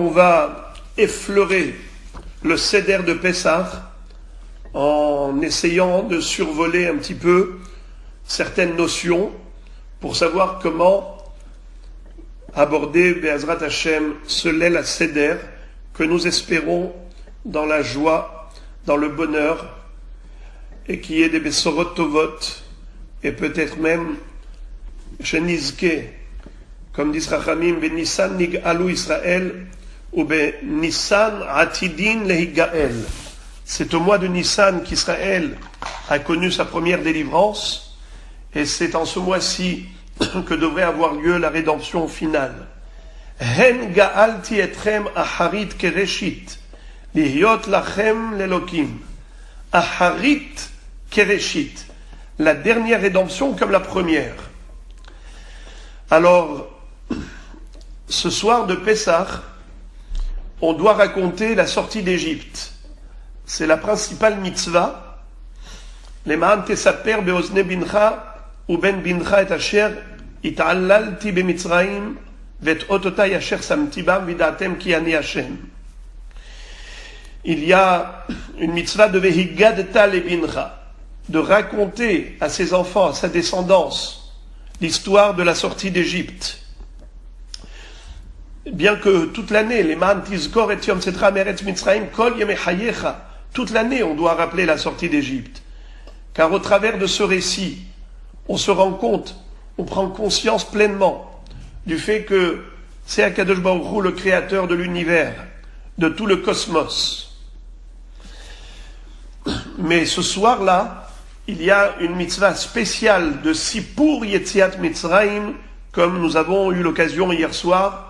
On va effleurer le Seder de Pessah en essayant de survoler un petit peu certaines notions pour savoir comment aborder Be'ezrat Hashem ce Leil HaSeder que nous espérons dans la joie, dans le bonheur, et qui est des Besorot Tovot, et peut-être même Shenizke, comme dit Rachamim, Benissan Nig'alu Israël, ou Benissan Atidin Lehigael. C'est au mois de Nissan qu'Israël a connu sa première délivrance, et c'est en ce mois-ci que devrait avoir lieu la rédemption finale. Hen ga'alti etrem aharit kereshit, lihyot lachem lelokim. Aharit kereshit, la dernière rédemption comme la première. Alors, ce soir de Pessah, on doit raconter la sortie d'Égypte. C'est la principale mitzvah. Le'ma'an tesaper be'ozne bincha uben bincha et asher ita'allalti be'mitzrayim vet ototai asher samti bam vidatem ki ani Hashem. Il y a une mitzvah de vehigadta le bincha, de raconter à ses enfants, à sa descendance, l'histoire de la sortie d'Égypte. Bien que toute l'année, les man tizkor et yom setra meretz mitzrayim kol yemei hayecha, toute l'année on doit rappeler la sortie d'Égypte. Car au travers de ce récit, on se rend compte, on prend conscience pleinement du fait que c'est Akadosh Baruch Hu, le créateur de l'univers, de tout le cosmos. Mais ce soir-là, il y a une mitzvah spéciale de Sipur Yetziat Mitzrayim, comme nous avons eu l'occasion hier soir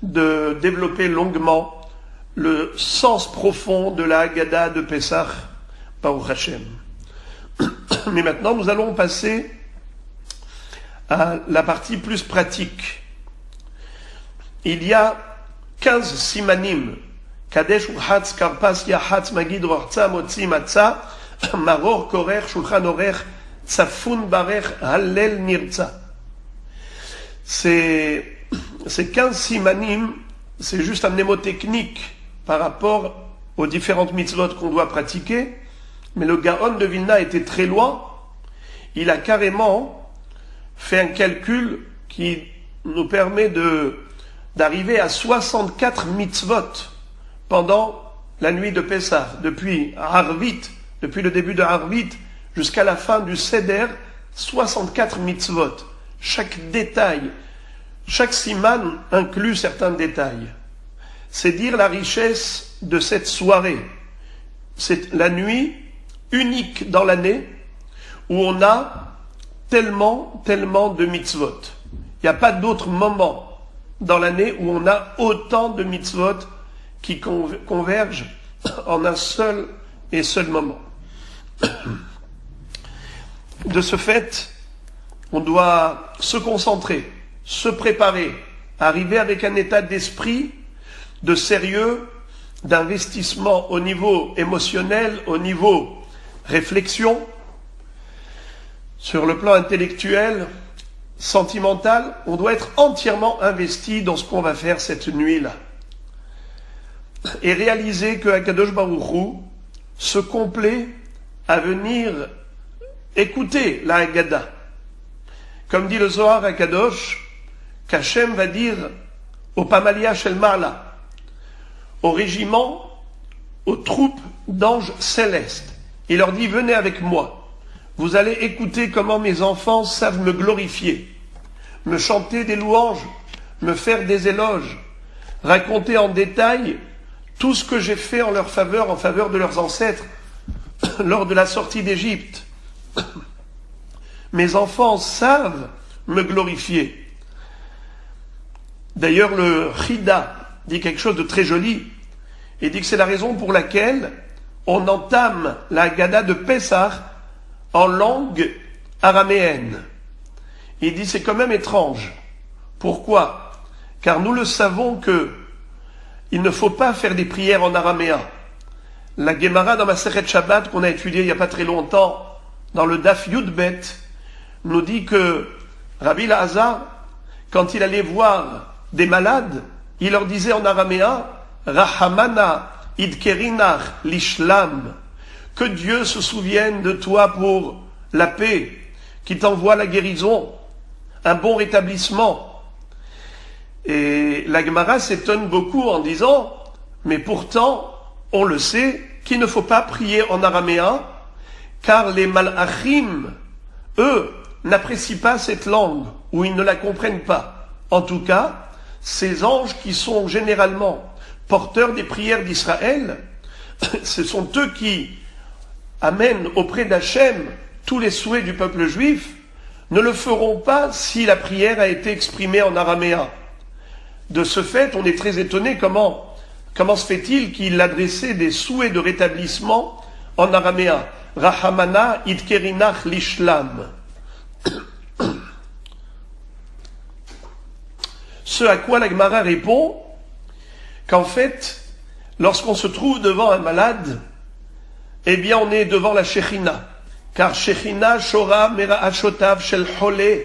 de développer longuement le sens profond de la Haggadah de Pessah, Baruch Hashem. Mais maintenant, nous allons passer à la partie plus pratique. Il y a 15 simanim. Kadesh Uhatz Karpas Yahatz Magid Rortza Motzi Matza Maror Korer Shulchan Orer Tzafun Barer Hallel Nirtza. Ces 15 simanim, c'est juste un mnémotechnique par rapport aux différentes mitzvot qu'on doit pratiquer, mais le Gaon de Vilna était très loin. Il a carrément fait un calcul qui nous permet d'arriver à 64 mitzvot pendant la nuit de Pessah, depuis Harvit, depuis le début de Harvit jusqu'à la fin du Seder, 64 mitzvot. Chaque détail, chaque siman inclut certains détails. C'est dire la richesse de cette soirée. C'est la nuit unique dans l'année où on a tellement de mitzvot. Il n'y a pas d'autre moment dans l'année où on a autant de mitzvot qui convergent en un seul moment. De ce fait, on doit se concentrer, se préparer, arriver avec un état d'esprit de sérieux, d'investissement au niveau émotionnel, au niveau réflexion, sur le plan intellectuel, sentimental. On doit être entièrement investi dans ce qu'on va faire cette nuit-là. Et réaliser que Akadosh Baruch Hu se complaît à venir écouter la Haggadah. Comme dit le Zohar Akadosh, qu'Hachem va dire au Pamalia Shel Ma'ala, au régiment, aux troupes d'anges célestes. Il leur dit, venez avec moi. Vous allez écouter comment mes enfants savent me glorifier, me chanter des louanges, me faire des éloges, raconter en détail tout ce que j'ai fait en leur faveur, en faveur de leurs ancêtres, lors de la sortie d'Égypte. Mes enfants savent me glorifier. D'ailleurs, le Chida dit quelque chose de très joli. Il dit que c'est la raison pour laquelle on entame la Haggadah de Pessah en langue araméenne. Il dit c'est quand même étrange. Pourquoi ? Car nous le savons que il ne faut pas faire des prières en araméen. La Gemara dans Masechet Shabbat qu'on a étudiée il n'y a pas très longtemps, dans le Daf Yudbet, nous dit que Rabbi Lazar, quand il allait voir des malades, il leur disait en araméen, Rahamana idkerinach lishlam, que Dieu se souvienne de toi pour la paix, qui t'envoie la guérison, un bon rétablissement. Et la Gemara s'étonne beaucoup en disant, mais pourtant, on le sait, qu'il ne faut pas prier en araméen, car les malachim, eux, n'apprécient pas cette langue, ou ils ne la comprennent pas. En tout cas, ces anges qui sont généralement porteurs des prières d'Israël, ce sont eux qui amènent auprès d'Hachem tous les souhaits du peuple juif, ne le feront pas si la prière a été exprimée en araméen. De ce fait, on est très étonné comment se fait-il qu'il adressait des souhaits de rétablissement en araméen. Rahamana idkerinach lishlam. Ce à quoi la Gemara répond qu'en fait, lorsqu'on se trouve devant un malade, eh bien on est devant la Shechina. Car Shechina shora mera'ashotav shel chole.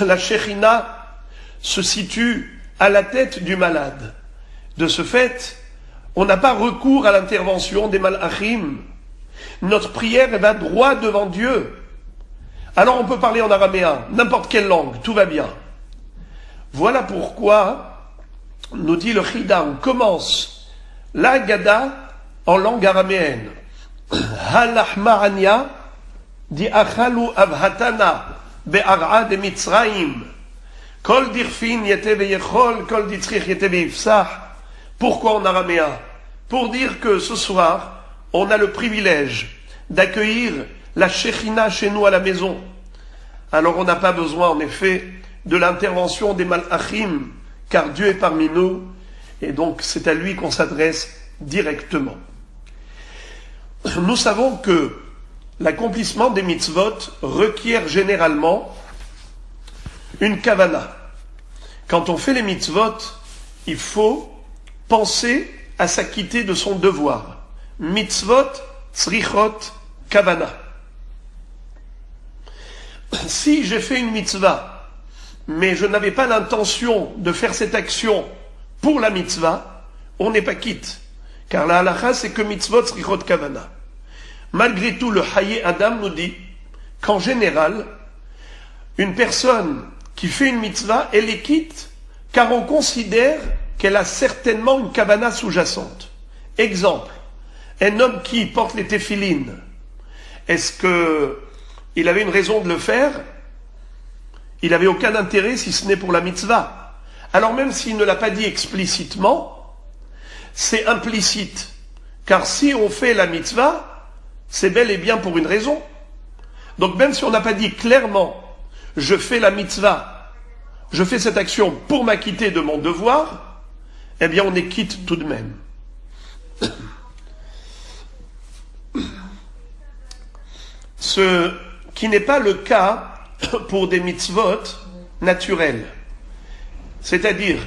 La Shechina se situe à la tête du malade. De ce fait, on n'a pas recours à l'intervention des malachim. Notre prière va droit devant Dieu. Alors on peut parler en araméen, n'importe quelle langue, tout va bien. Voilà pourquoi, nous dit le Chida, on commence la Haggadah en langue araméenne. Halachma'anya di achalu avhatana be'ar'a de Mitzrayim. Kol dirfin yete ve'yechol, kol ditzrich yete ve'ifsach. Pourquoi en araméen? Pour dire que ce soir, on a le privilège d'accueillir la Shechina chez nous à la maison. Alors on n'a pas besoin en effet de l'intervention des malachim, car Dieu est parmi nous, et donc c'est à lui qu'on s'adresse directement. Nous savons que l'accomplissement des mitzvot requiert généralement une kavana. Quand on fait les mitzvot, il faut penser à s'acquitter de son devoir. Mitzvot, tzrichot, kavana. Si j'ai fait une mitzvah, mais je n'avais pas l'intention de faire cette action pour la mitzvah, on n'est pas quitte. Car la halakha, c'est que mitzvot, tzrichot, kavana. Malgré tout, le Hayé Adam nous dit qu'en général, une personne qui fait une mitzvah, elle est quitte, car on considère qu'elle a certainement une kavana sous-jacente. Exemple, un homme qui porte les téphilines, est-ce qu'il avait une raison de le faire? Il n'avait aucun intérêt si ce n'est pour la mitzvah. Alors même s'il ne l'a pas dit explicitement, c'est implicite. Car si on fait la mitzvah, c'est bel et bien pour une raison. Donc même si on n'a pas dit clairement, je fais la mitzvah, je fais cette action pour m'acquitter de mon devoir, eh bien on est quitte tout de même. Ce qui n'est pas le cas pour des mitzvot naturels. C'est-à-dire,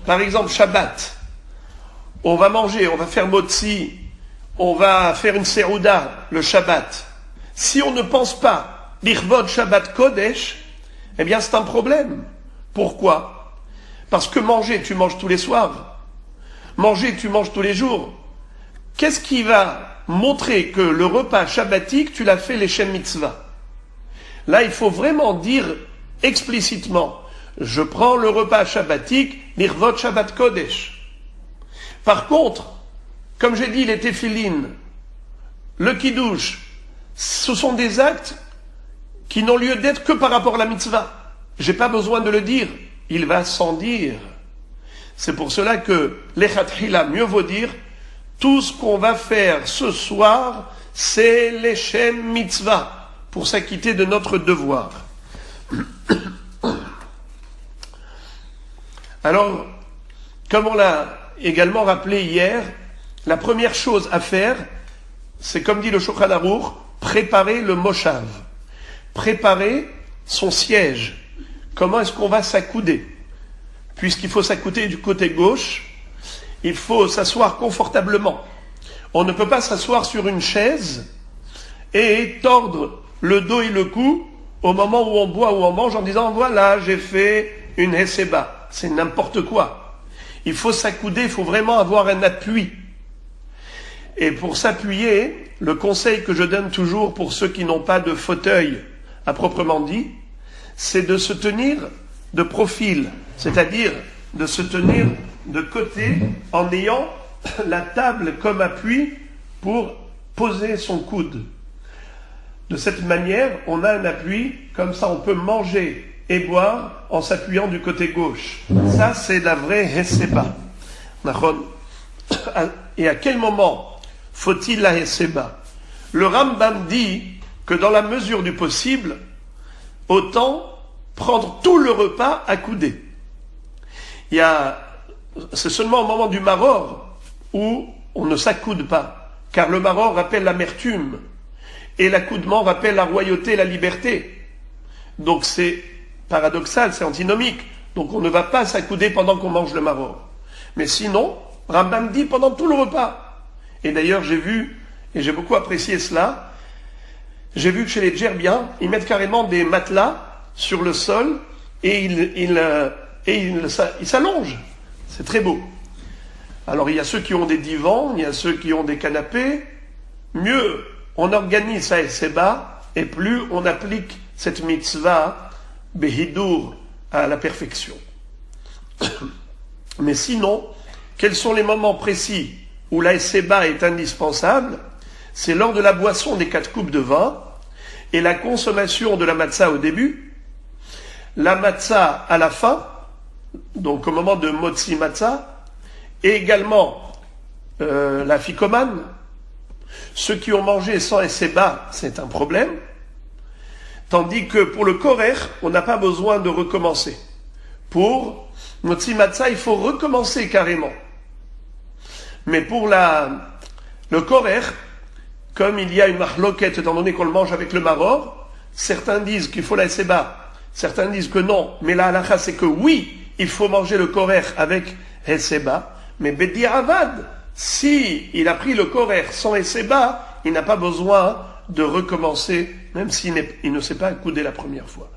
par exemple, Shabbat, on va manger, on va faire motzi, on va faire une serouda le Shabbat. Si on ne pense pas l'irvod Shabbat Kodesh, eh bien c'est un problème. Pourquoi? Parce que manger, tu manges tous les soirs. Manger, tu manges tous les jours. Qu'est-ce qui va montrer que le repas shabbatique, tu l'as fait les Shem Mitzvah? Là, il faut vraiment dire explicitement, je prends le repas shabbatique, l'irvod Shabbat Kodesh. Par contre, comme j'ai dit, les téphilines, le kiddush, ce sont des actes qui n'ont lieu d'être que par rapport à la mitzvah. J'ai pas besoin de le dire, il va sans dire. C'est pour cela que l'echatchila, mieux vaut dire, tout ce qu'on va faire ce soir, c'est l'Shem Mitzvah, pour s'acquitter de notre devoir. Alors, comme on l'a également rappelé hier, la première chose à faire, c'est comme dit le Shulchan Aruch, préparer le moshav, préparer son siège. Comment est-ce qu'on va s'accouder? Puisqu'il faut s'accouder du côté gauche, il faut s'asseoir confortablement. On ne peut pas s'asseoir sur une chaise et tordre le dos et le cou au moment où on boit ou on mange en disant voilà, j'ai fait une heseba. C'est n'importe quoi. il faut s'accouder, il faut vraiment avoir un appui. Et pour s'appuyer, le conseil que je donne toujours pour ceux qui n'ont pas de fauteuil à proprement dit, c'est de se tenir de profil, c'est-à-dire de se tenir de côté en ayant la table comme appui pour poser son coude. De cette manière, on a un appui, comme ça on peut manger et boire en s'appuyant du côté gauche. Ça, c'est la vraie Heseba. Et à quel moment faut-il la Heseba? Le Rambam dit que dans la mesure du possible, autant prendre tout le repas accoudé. C'est seulement au moment du maror où on ne s'accoude pas, car le maror rappelle l'amertume, et l'accoudement rappelle la royauté et la liberté. Donc c'est paradoxal, c'est antinomique. Donc on ne va pas s'accouder pendant qu'on mange le maror. Mais sinon, Rambam dit pendant tout le repas. Et d'ailleurs j'ai vu, et j'ai beaucoup apprécié cela, j'ai vu que chez les Djerbiens, ils mettent carrément des matelas sur le sol et ils s'allongent. C'est très beau. Alors il y a ceux qui ont des divans, il y a ceux qui ont des canapés. Mieux on organise sa Heseba et plus on applique cette mitzvah Behidur à la perfection. Mais sinon, quels sont les moments précis où la Heseba est indispensable? C'est lors de la boisson des 4 coupes de vin et la consommation de la matzah au début, la matzah à la fin, donc au moment de Motzi Matzah, et également la ficomane. Ceux qui ont mangé sans Heseba, c'est un problème, tandis que pour le korer, on n'a pas besoin de recommencer. Pour Motzi Matzah, il faut recommencer carrément. Mais pour le korer, comme il y a une mahloket, étant donné qu'on le mange avec le maror, certains disent qu'il faut la Heseba, certains disent que non, mais la halakha c'est que oui, il faut manger le korer avec Heseba, mais Bedi Avad, si il a pris le korer sans Heseba, il n'a pas besoin de recommencer, même s'il ne s'est pas accoudé la première fois.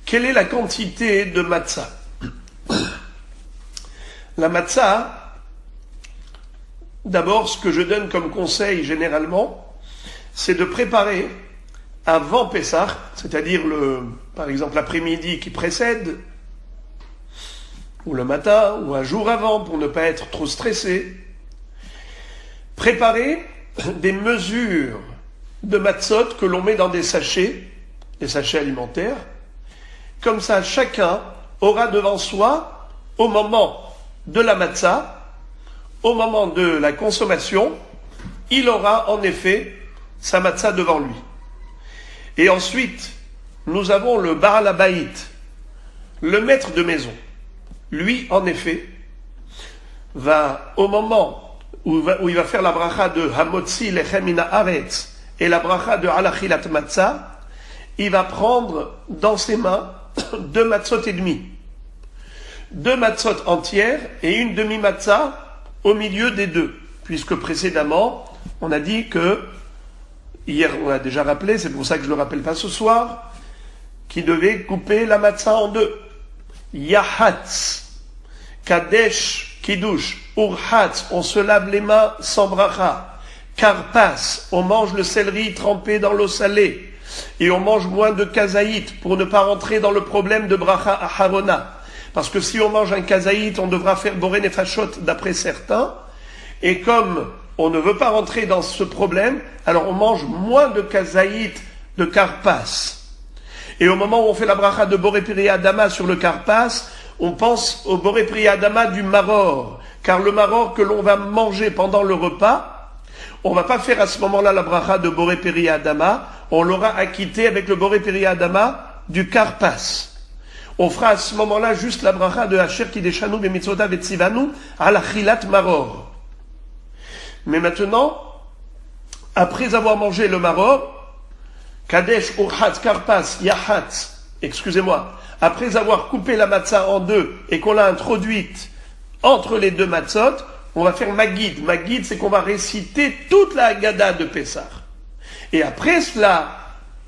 Quelle est la quantité de matzah? La matzah, d'abord, ce que je donne comme conseil généralement, c'est de préparer avant Pessah, c'est-à-dire par exemple l'après-midi qui précède, ou le matin, ou un jour avant, pour ne pas être trop stressé, préparer des mesures de matzot que l'on met dans des sachets alimentaires. Comme ça, chacun aura devant soi, au moment de la matzah, au moment de la consommation, il aura en effet sa matzah devant lui. Et ensuite, nous avons le Baal Habayit, le maître de maison. Lui, en effet, va, au moment où il va faire la bracha de Hamotzi Lechem Min Haaretz et la bracha de Alachilat Matzah, il va prendre dans ses mains 2 matzot et demi. 2 matzot entières et une demi-matzah au milieu des deux. Puisque précédemment, on a dit que, hier on a déjà rappelé, c'est pour ça que je ne le rappelle pas ce soir, qu'il devait couper la matzah en 2. Yahatz, Kadesh, Kiddush, Urhatz, on se lave les mains sans bracha. Karpas, on mange le céleri trempé dans l'eau salée. Et on mange moins de kazaït pour ne pas rentrer dans le problème de bracha aharona. Parce que si on mange un kazaït, on devra faire boré nefashot d'après certains. Et comme on ne veut pas rentrer dans ce problème, alors on mange moins de kazaït, de karpas. Et au moment où on fait la bracha de boré piri adama sur le karpas, on pense au boré piri adama du maror. Car le maror que l'on va manger pendant le repas, on ne va pas faire à ce moment-là la bracha de boré piri adama, on l'aura acquitté avec le boré piri adama du karpas. On fera à ce moment-là juste la bracha de Asher Kideshanu Bemitzvotav Vetzivanu à la Chilat Maror. Mais maintenant, après avoir mangé le maror, Kadesh, Urhatz, Karpas, Yahatz, après avoir coupé la matzah en 2 et qu'on l'a introduite entre les 2 matzot, on va faire Magid. Magid, c'est qu'on va réciter toute la Haggadah de Pessah. Et après cela,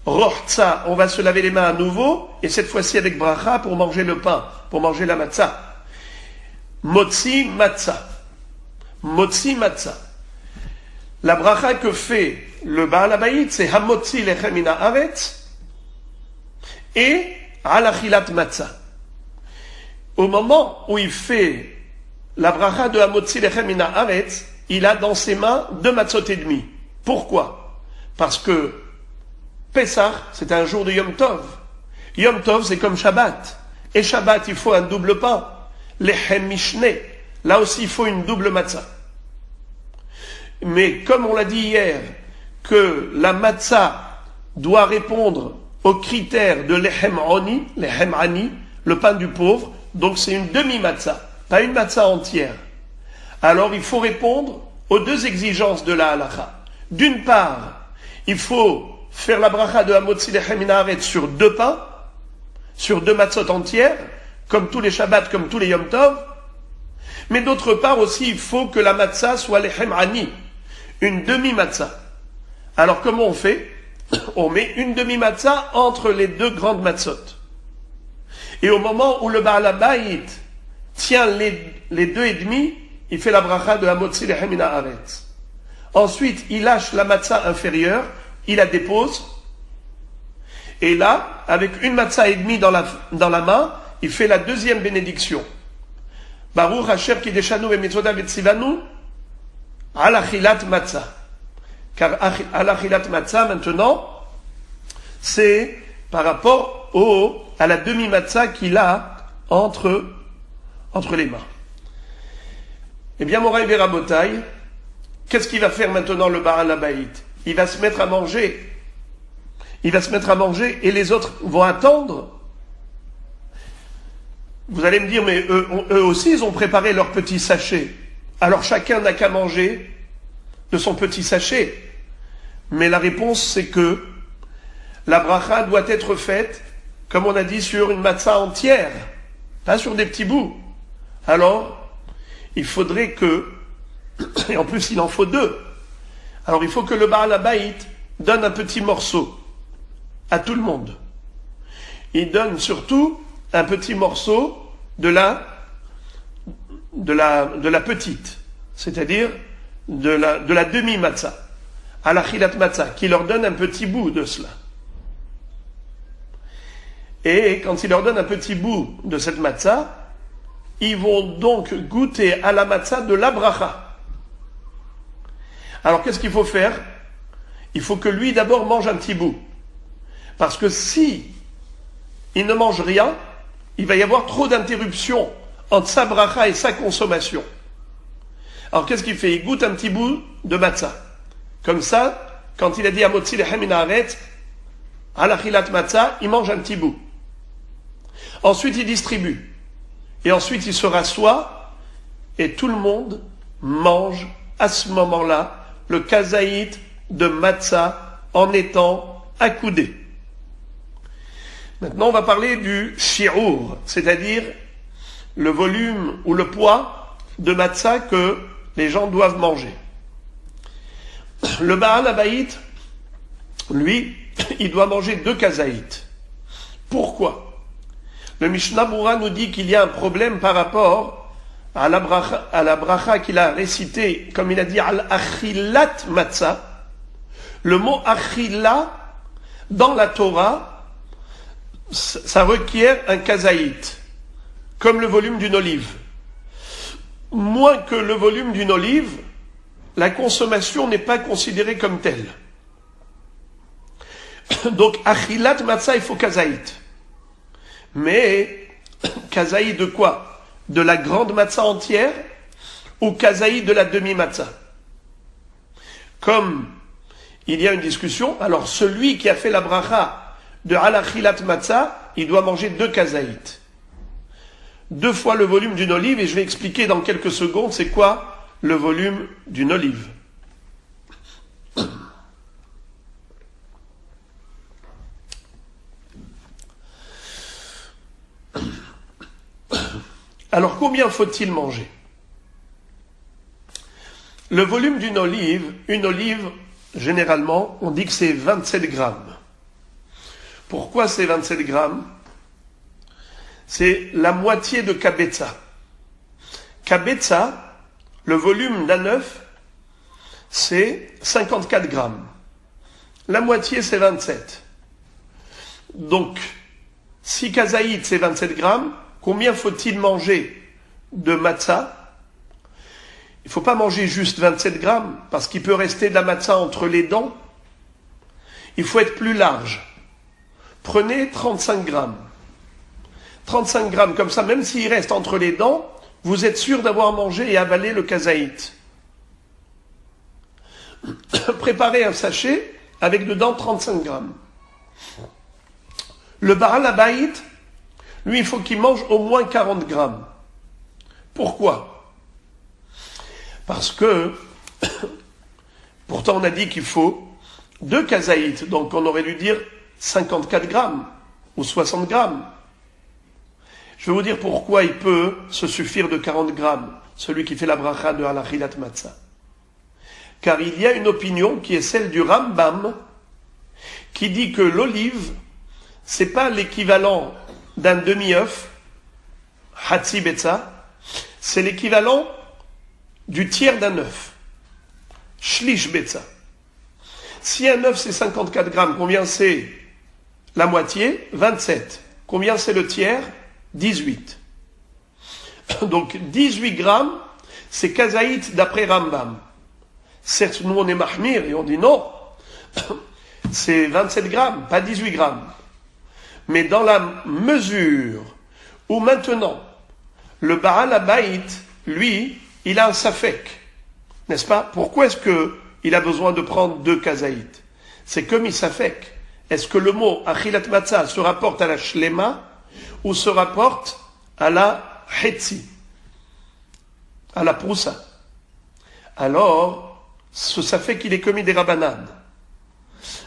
Rochza, on va se laver les mains à nouveau, et cette fois-ci avec bracha pour manger le pain, pour manger la matzah. Motzi matzah. Motzi matzah. La bracha que fait le Baal Habayit, c'est Hamotzi lechem min haaretz et Alachilat matzah. Au moment où il fait la bracha de Hamotzi lechem min haaretz, il a dans ses mains 2 matzot et demi. Pourquoi? Parce que Pessah, c'est un jour de Yom Tov. Yom Tov, c'est comme Shabbat. Et Shabbat, il faut un double pain. Lechem mishne. Là aussi, il faut une double matzah. Mais comme on l'a dit hier, que la matzah doit répondre aux critères de lechem ani, le pain du pauvre, donc c'est une demi-matzah, pas une matzah entière. Alors il faut répondre aux 2 exigences de la halakha. D'une part, il faut faire la bracha de Hamotzi lechem min haaretz sur 2 pains, sur 2 matzot entières, comme tous les Shabbats, comme tous les Yom Tov. Mais d'autre part aussi, il faut que la matzah soit lechem ani, une demi-matzah. Alors comment on fait? On met une demi-matzah entre les 2 grandes matzot. Et au moment où le Baal Habayit tient les 2 et demi, il fait la bracha de Hamotzi lechem min haaretz. Ensuite, il lâche la matzah inférieure, il la dépose, et là, avec une matzah et demi dans la main, il fait la 2e bénédiction. Baruch Asher Kideshanu v'mitzvotav v'tzivanu alachilat matzah. Car alachilat matzah, maintenant, c'est par rapport à la demi-matzah qu'il a entre les mains. Eh bien, Moraï Verabotaï, qu'est-ce qu'il va faire maintenant le Baal Habayit? Il va se mettre à manger. Il va se mettre à manger et les autres vont attendre. Vous allez me dire, mais eux aussi, ils ont préparé leur petit sachet. Alors chacun n'a qu'à manger de son petit sachet. Mais la réponse, c'est que la bracha doit être faite, comme on a dit, sur une matzah entière, pas sur des petits bouts. Alors, il faudrait que, et en plus il en faut 2, alors il faut que le Baal Habayit donne un petit morceau à tout le monde. Il donne surtout un petit morceau de la petite, c'est-à-dire de la demi-matzah, à la chilat matzah, qui leur donne un petit bout de cela. Et quand il leur donne un petit bout de cette matzah, ils vont donc goûter à la matzah de la bracha. Alors qu'est-ce qu'il faut faire? Il faut que lui d'abord mange un petit bout. Parce que si il ne mange rien, il va y avoir trop d'interruptions entre sa bracha et sa consommation. Alors qu'est-ce qu'il fait? Il goûte un petit bout de matzah. Comme ça, quand il a dit Hamotzi lechem min haaretz, alachilat matzah, il mange un petit bout. Ensuite, il distribue. Et ensuite, il se rassoit et tout le monde mange à ce moment-là le kazaït de matzah en étant accoudé. Maintenant, on va parler du shi'ur, c'est-à-dire le volume ou le poids de matzah que les gens doivent manger. Le Baal Habayit, lui, il doit manger 2 kazaït. Pourquoi? Le Mishnah Berurah nous dit qu'il y a un problème par rapport à la bracha qu'il a récité, comme il a dit, al-achilat matzah. Le mot achila, dans la Torah, ça requiert un kazaït, comme le volume d'une olive. Moins que le volume d'une olive, la consommation n'est pas considérée comme telle. Donc, achilat matzah, il faut kazaït. Mais, kazaït de quoi? De la grande matzah entière ou kazaït de la demi-matzah? Comme il y a une discussion, alors celui qui a fait la bracha de alachilat matzah, il doit manger 2 kazaït. 2 fois le volume d'une olive, et je vais expliquer dans quelques secondes c'est quoi le volume d'une olive. Alors combien faut-il manger? Le volume d'une olive, une olive, généralement, on dit que c'est 27 grammes. Pourquoi c'est 27 grammes? C'est la moitié de kabetza. Kabetza, le volume d'un œuf, c'est 54 grammes. La moitié, c'est 27. Donc, si kazaït, c'est 27 grammes, combien faut-il manger de matzah? Il ne faut pas manger juste 27 grammes, parce qu'il peut rester de la matzah entre les dents. Il faut être plus large. Prenez 35 grammes. 35 grammes, comme ça, même s'il reste entre les dents, vous êtes sûr d'avoir mangé et avalé le kazaït. Préparez un sachet avec dedans 35 grammes. Le Baal Habayit, lui, il faut qu'il mange au moins 40 grammes. Pourquoi? Parce que, pourtant on a dit qu'il faut 2 kazaït, donc on aurait dû dire 54 grammes ou 60 grammes. Je vais vous dire pourquoi il peut se suffire de 40 grammes, celui qui fait la bracha de Halachilat Matzah. Car il y a une opinion qui est celle du Rambam, qui dit que l'olive, c'est pas l'équivalent d'un demi-œuf, Hatzi Betza, c'est l'équivalent du tiers d'un œuf, Shlish Betza. Si un œuf c'est 54 grammes, combien c'est la moitié? 27. Combien c'est le tiers? 18. Donc 18 grammes, c'est kazaït d'après Rambam. Certes, nous on est mahmir et on dit non, c'est 27 grammes, pas 18 grammes. Mais dans la mesure où maintenant, le Baal Habayit, lui, il a un safek, n'est-ce pas? Pourquoi est-ce qu'il a besoin de prendre 2 kazaït? C'est comme il safek. Est-ce que le mot achilat matzah se rapporte à la shlema ou se rapporte à la hetzi, à la proussa? Alors, ça fait qu'il est commis des rabanan.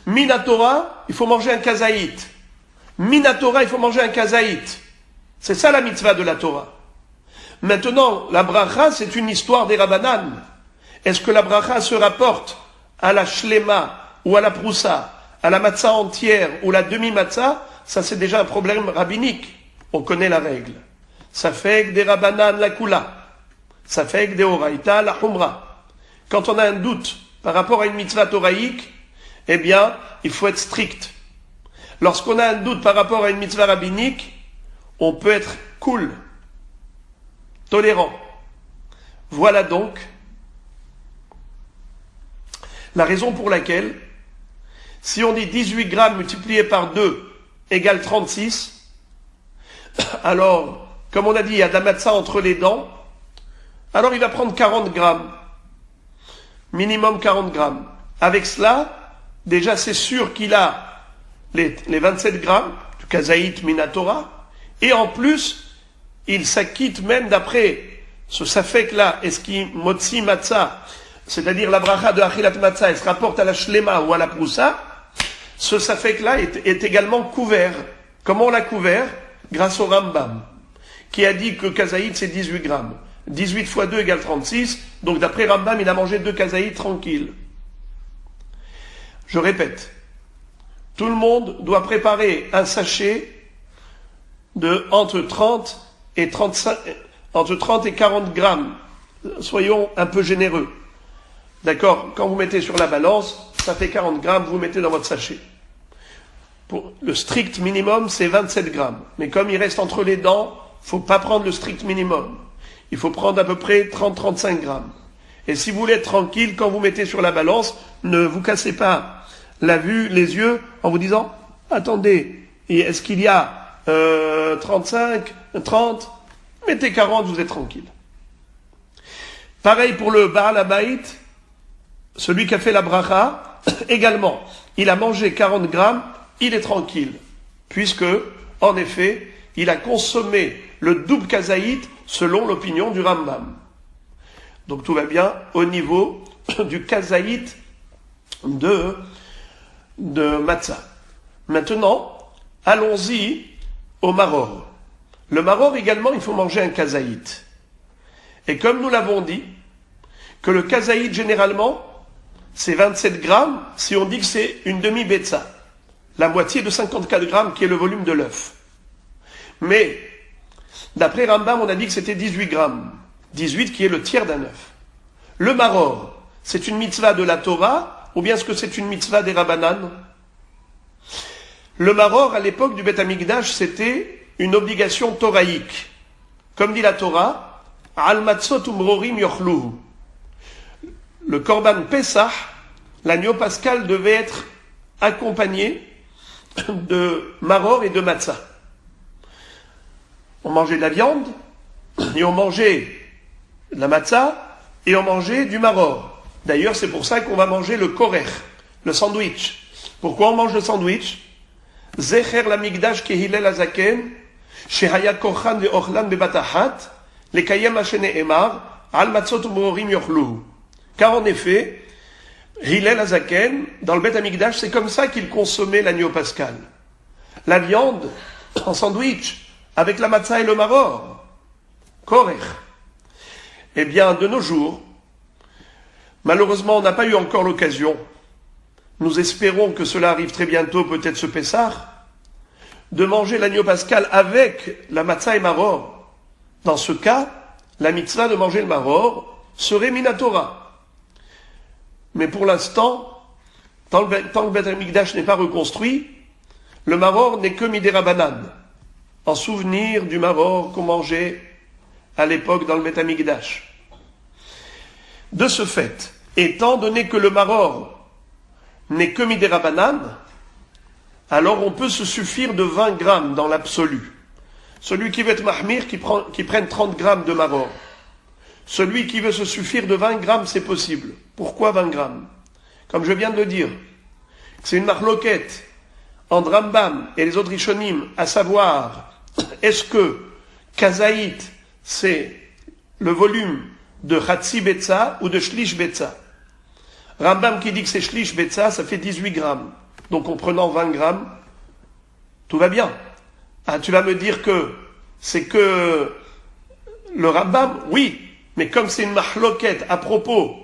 Minatora, il faut manger un kazaït. Minatora, il faut manger un kazaït. C'est ça la mitzvah de la Torah. Maintenant, la bracha, c'est une histoire des rabanan. Est-ce que la bracha se rapporte à la shlema ou à la proussa, à la matzah entière ou la demi-matzah? Ça, c'est déjà un problème rabbinique. On connaît la règle. Ça fait que des rabanan la kula. Ça fait que des oraïta la humra. Quand on a un doute par rapport à une mitzvah toraïque, eh bien, il faut être strict. Lorsqu'on a un doute par rapport à une mitzvah rabbinique, on peut être cool, tolérant. Voilà donc la raison pour laquelle, si on dit 18 grammes multiplié par 2 égale 36, alors, comme on a dit, il y a de la matzah entre les dents, alors il va prendre 40 grammes. Minimum 40 grammes. Avec cela, déjà c'est sûr qu'il a les 27 grammes du kazaït minatora, et en plus, il s'acquitte même d'après ce safek-là, est-ce qu'il motzi matzah, c'est-à-dire la bracha de achilat matzah, elle se rapporte à la shlema ou à la proussa, ce safek-là est également couvert. Comment on l'a couvert? Grâce au Rambam, qui a dit que kazaït c'est 18 grammes. 18 fois 2 égale 36, donc d'après Rambam, il a mangé 2 kazaït tranquille. Je répète, tout le monde doit préparer un sachet de entre 30 et 40 grammes. Soyons un peu généreux. D'accord? Quand vous mettez sur la balance, ça fait 40 grammes, vous mettez dans votre sachet. Le strict minimum, c'est 27 grammes. Mais comme il reste entre les dents, il ne faut pas prendre le strict minimum. Il faut prendre à peu près 30-35 grammes. Et si vous voulez être tranquille, quand vous mettez sur la balance, ne vous cassez pas la vue, les yeux, en vous disant, attendez, est-ce qu'il y a 35, 30? Mettez 40, vous êtes tranquille. Pareil pour le Baal Habayit, celui qui a fait la bracha, également, il a mangé 40 grammes, il est tranquille, puisque, en effet, il a consommé le double kazaït selon l'opinion du Rambam. Donc tout va bien au niveau du kazaït de matzah. Maintenant, allons-y au maror. Le maror également, il faut manger un kazaït. Et comme nous l'avons dit, que le kazaït généralement, c'est 27 grammes si on dit que c'est une demi-betza. la moitié de 54 grammes qui est le volume de l'œuf. Mais, d'après Rambam, on a dit que c'était 18 grammes. 18 qui est le tiers d'un œuf. Le maror, c'est une mitzvah de la Torah, ou bien est-ce que c'est une mitzvah des Rabbanan? Le maror, à l'époque du Beth Amikdash, c'était une obligation toraïque. Comme dit la Torah, Al matzot umrorim yochluhu. Le korban Pesach, l'agneau pascal, devait être accompagné de maror et de matzah. On mangeait de la viande, et on mangeait de la matzah, et on mangeait du maror. D'ailleurs, c'est pour ça qu'on va manger le korech, le sandwich. Pourquoi on mange le sandwich? Zecher la migdash kehilel azaken, shehaya kochan ve'ochlan bebatahat, lekayem hashene emar, al matzot umorim yochluhu. Car en effet, Hillel Azaken, dans le Beth Amikdash, c'est comme ça qu'il consommait l'agneau pascal. La viande en sandwich, avec la matzah et le maror. Korech. Eh bien, de nos jours, malheureusement, on n'a pas eu encore l'occasion, nous espérons que cela arrive très bientôt, peut-être ce Pessah, de manger l'agneau pascal avec la matzah et maror. Dans ce cas, la mitzvah de manger le maror serait minatora. Mais pour l'instant, tant que le Beth Amikdash n'est pas reconstruit, le maror n'est que midera banane, en souvenir du maror qu'on mangeait à l'époque dans le Beth Amikdash. De ce fait, étant donné que le maror n'est que midera banane, alors on peut se suffire de 20 grammes dans l'absolu. Celui qui veut être mahmir, qui prenne 30 grammes de maror. Celui qui veut se suffire de 20 grammes, c'est possible. Pourquoi 20 grammes? Comme je viens de le dire, c'est une marloquette entre Rambam et les autres Rishonim, à savoir, est-ce que Kazaït, c'est le volume de Chatsi Betza ou de Shlish Betza? Rambam qui dit que c'est Shlish Betza, ça fait 18 grammes. Donc en prenant 20 grammes, tout va bien. Ah, tu vas me dire que c'est que le Rambam, oui. Mais comme c'est une mahloquette à propos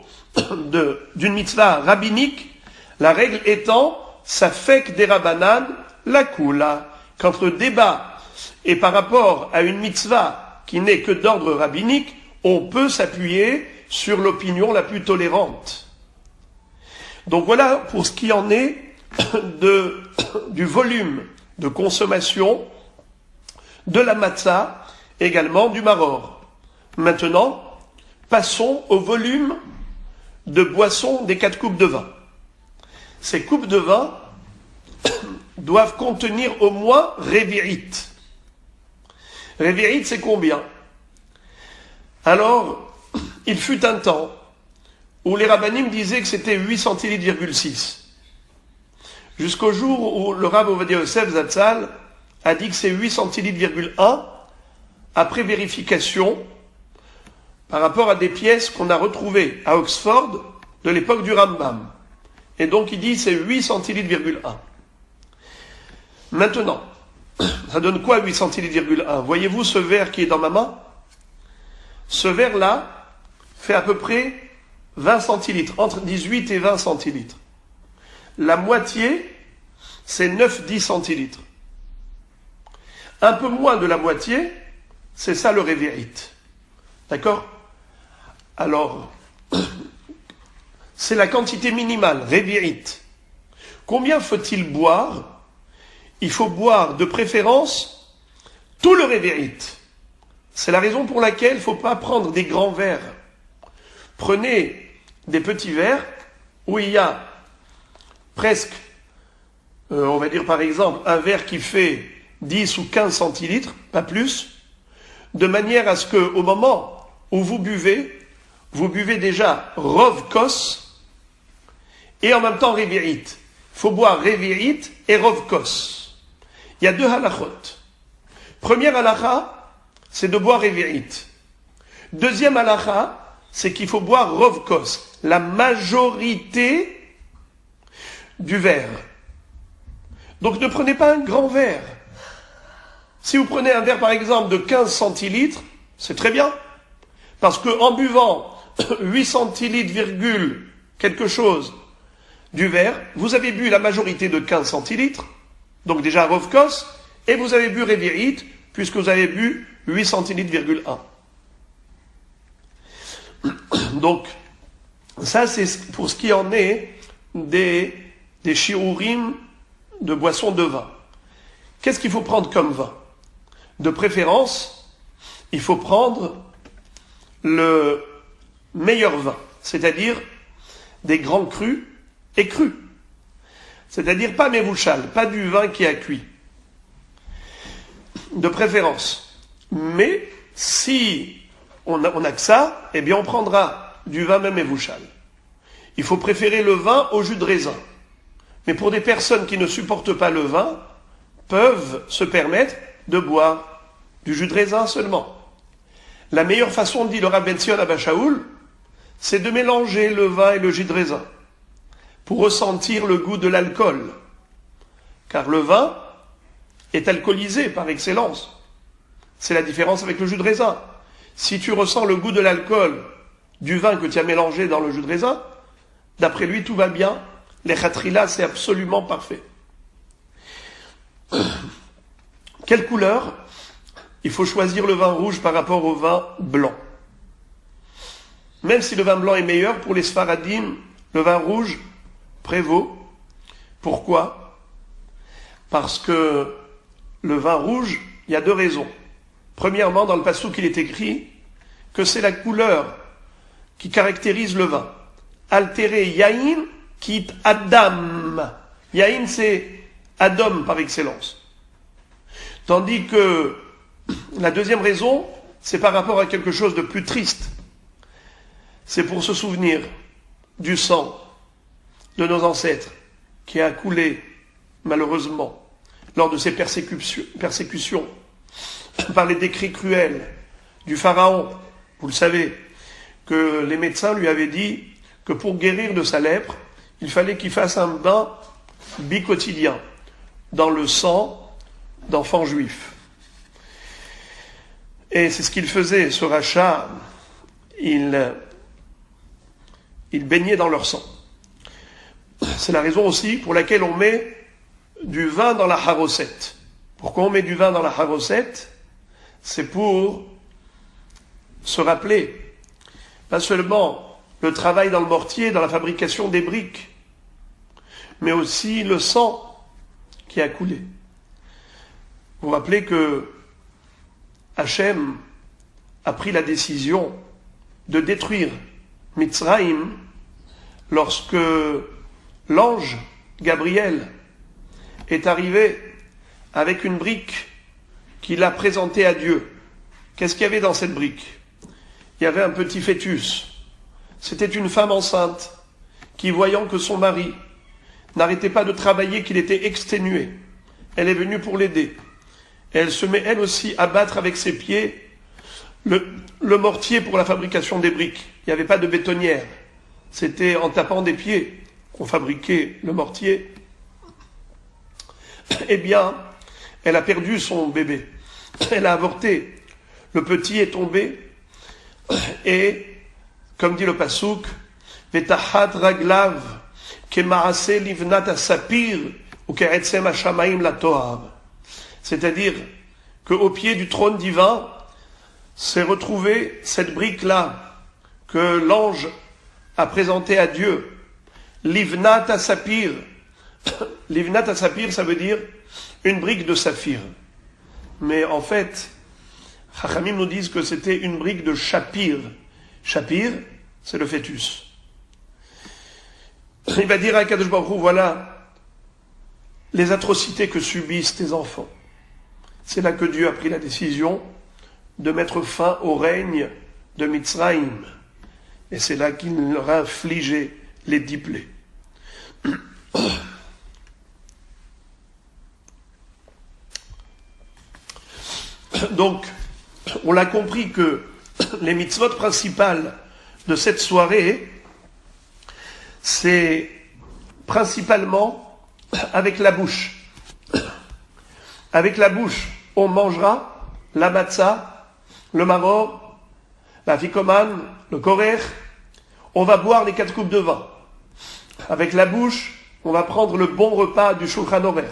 d'une mitzvah rabbinique, la règle étant, ça fait que des rabbanan, la kula. Quand le débat est par rapport à une mitzvah qui n'est que d'ordre rabbinique, on peut s'appuyer sur l'opinion la plus tolérante. Donc voilà pour ce qui en est du volume de consommation de la matzah, également du maror. Maintenant, passons au volume de boisson des 4 coupes de vin. Ces coupes de vin doivent contenir au moins révi'it. Révi'it, c'est combien? Alors, il fut un temps où les rabbanim disaient que c'était 8 centilitres, 6. Jusqu'au jour où le Rav Ovadia Yosef Zatzal a dit que c'est 8 centilitres, 1, après vérification, par rapport à des pièces qu'on a retrouvées à Oxford de l'époque du Rambam. Et donc il dit c'est 8 centilitres, 1. Maintenant, ça donne quoi 8 centilitres, 1? Voyez-vous ce verre qui est dans ma main? Ce verre-là fait à peu près 20 centilitres, entre 18 et 20 centilitres. La moitié, c'est 9-10 centilitres. Un peu moins de la moitié, c'est ça le révi'it. D'accord? Alors, c'est la quantité minimale, révi'it. Combien faut-il boire? Il faut boire de préférence tout le révi'it. C'est la raison pour laquelle il ne faut pas prendre des grands verres. Prenez des petits verres où il y a presque, on va dire par exemple, un verre qui fait 10 ou 15 centilitres, pas plus, de manière à ce qu'au moment où vous buvez déjà Rov Kos et en même temps Révi'it. Il faut boire Révi'it et Rov Kos. Il y a 2 halachot. Première halacha, c'est de boire Révi'it. Deuxième halacha, c'est qu'il faut boire Rov Kos, la majorité du verre. Donc ne prenez pas un grand verre. Si vous prenez un verre par exemple de 15 centilitres, c'est très bien. Parce qu'en buvant 8 centilitres, quelque chose du verre, vous avez bu la majorité de 15 centilitres, Donc déjà Rovkos, et vous avez bu Revi'it, puisque vous avez bu 8 centilitres,1. Donc, ça c'est pour ce qui en est des shiurim de boissons de vin. Qu'est-ce qu'il faut prendre comme vin? De préférence, il faut prendre le meilleur vin, c'est-à-dire des grands crus et crus. C'est-à-dire pas mévouchal, pas du vin qui a cuit. De préférence. Mais si on n'a que ça, eh bien on prendra du vin même mévouchal. Il faut préférer le vin au jus de raisin. Mais pour des personnes qui ne supportent pas le vin, peuvent se permettre de boire du jus de raisin seulement. La meilleure façon, dit le Rav Ben Zion Abba Shaul, c'est de mélanger le vin et le jus de raisin pour ressentir le goût de l'alcool. Car le vin est alcoolisé par excellence. C'est la différence avec le jus de raisin. Si tu ressens le goût de l'alcool du vin que tu as mélangé dans le jus de raisin, d'après lui, tout va bien. Les khatrila, c'est absolument parfait. Quelle couleur? Il faut choisir le vin rouge par rapport au vin blanc. Même si le vin blanc est meilleur, pour les Sfaradim, le vin rouge prévaut. Pourquoi? Parce que le vin rouge, il y a deux raisons. Premièrement, dans le passouk, il est écrit que c'est la couleur qui caractérise le vin. Altéré yaïn kit adam. Yaïn, c'est Adam par excellence. Tandis que la deuxième raison, c'est par rapport à quelque chose de plus triste. C'est pour se souvenir du sang de nos ancêtres qui a coulé, malheureusement, lors de ces persécutions par les décrets cruels du pharaon. Vous le savez, que les médecins lui avaient dit que pour guérir de sa lèpre, il fallait qu'il fasse un bain bi-quotidien dans le sang d'enfants juifs. Et c'est ce qu'il faisait, ce rachat, il baignait dans leur sang. C'est la raison aussi pour laquelle on met du vin dans la harosette. Pourquoi on met du vin dans la harosette? C'est pour se rappeler, pas seulement le travail dans le mortier, dans la fabrication des briques, mais aussi le sang qui a coulé. Vous vous rappelez que Hachem a pris la décision de détruire Mitzraïm lorsque l'ange Gabriel est arrivé avec une brique qu'il a présentée à Dieu. Qu'est-ce qu'il y avait dans cette brique? Il y avait un petit fœtus. C'était une femme enceinte qui, voyant que son mari n'arrêtait pas de travailler, qu'il était exténué, elle est venue pour l'aider. Et elle se met elle aussi à battre avec ses pieds le mortier pour la fabrication des briques. Il n'y avait pas de bétonnière. C'était en tapant des pieds qu'on fabriquait le mortier. Eh bien, elle a perdu son bébé. Elle a avorté. Le petit est tombé. Et, comme dit le passouk, Vetahat raglav kemaase livnat asapir ou keretzem hashamaim la tohar. C'est-à-dire qu'au pied du trône divin s'est retrouvée cette brique-là que l'ange a présentée à Dieu. Livnat asapir. Livnat asapir, ça veut dire une brique de saphir. Mais en fait, Chachamim nous disent que c'était une brique de Shapir. Shapir, c'est le fœtus. Il va dire à Kadosh Baruch Hu, voilà les atrocités que subissent tes enfants. C'est là que Dieu a pris la décision de mettre fin au règne de Mitzraïm. Et c'est là qu'il leur a infligé les 10 plaies. Donc, on l'a compris que les mitzvot principales de cette soirée, c'est principalement avec la bouche. Avec la bouche, on mangera la matzah, le maror, la fikoman, le korer. On va boire les 4 coupes de vin. Avec la bouche, on va prendre le bon repas du Shulchan Aruch.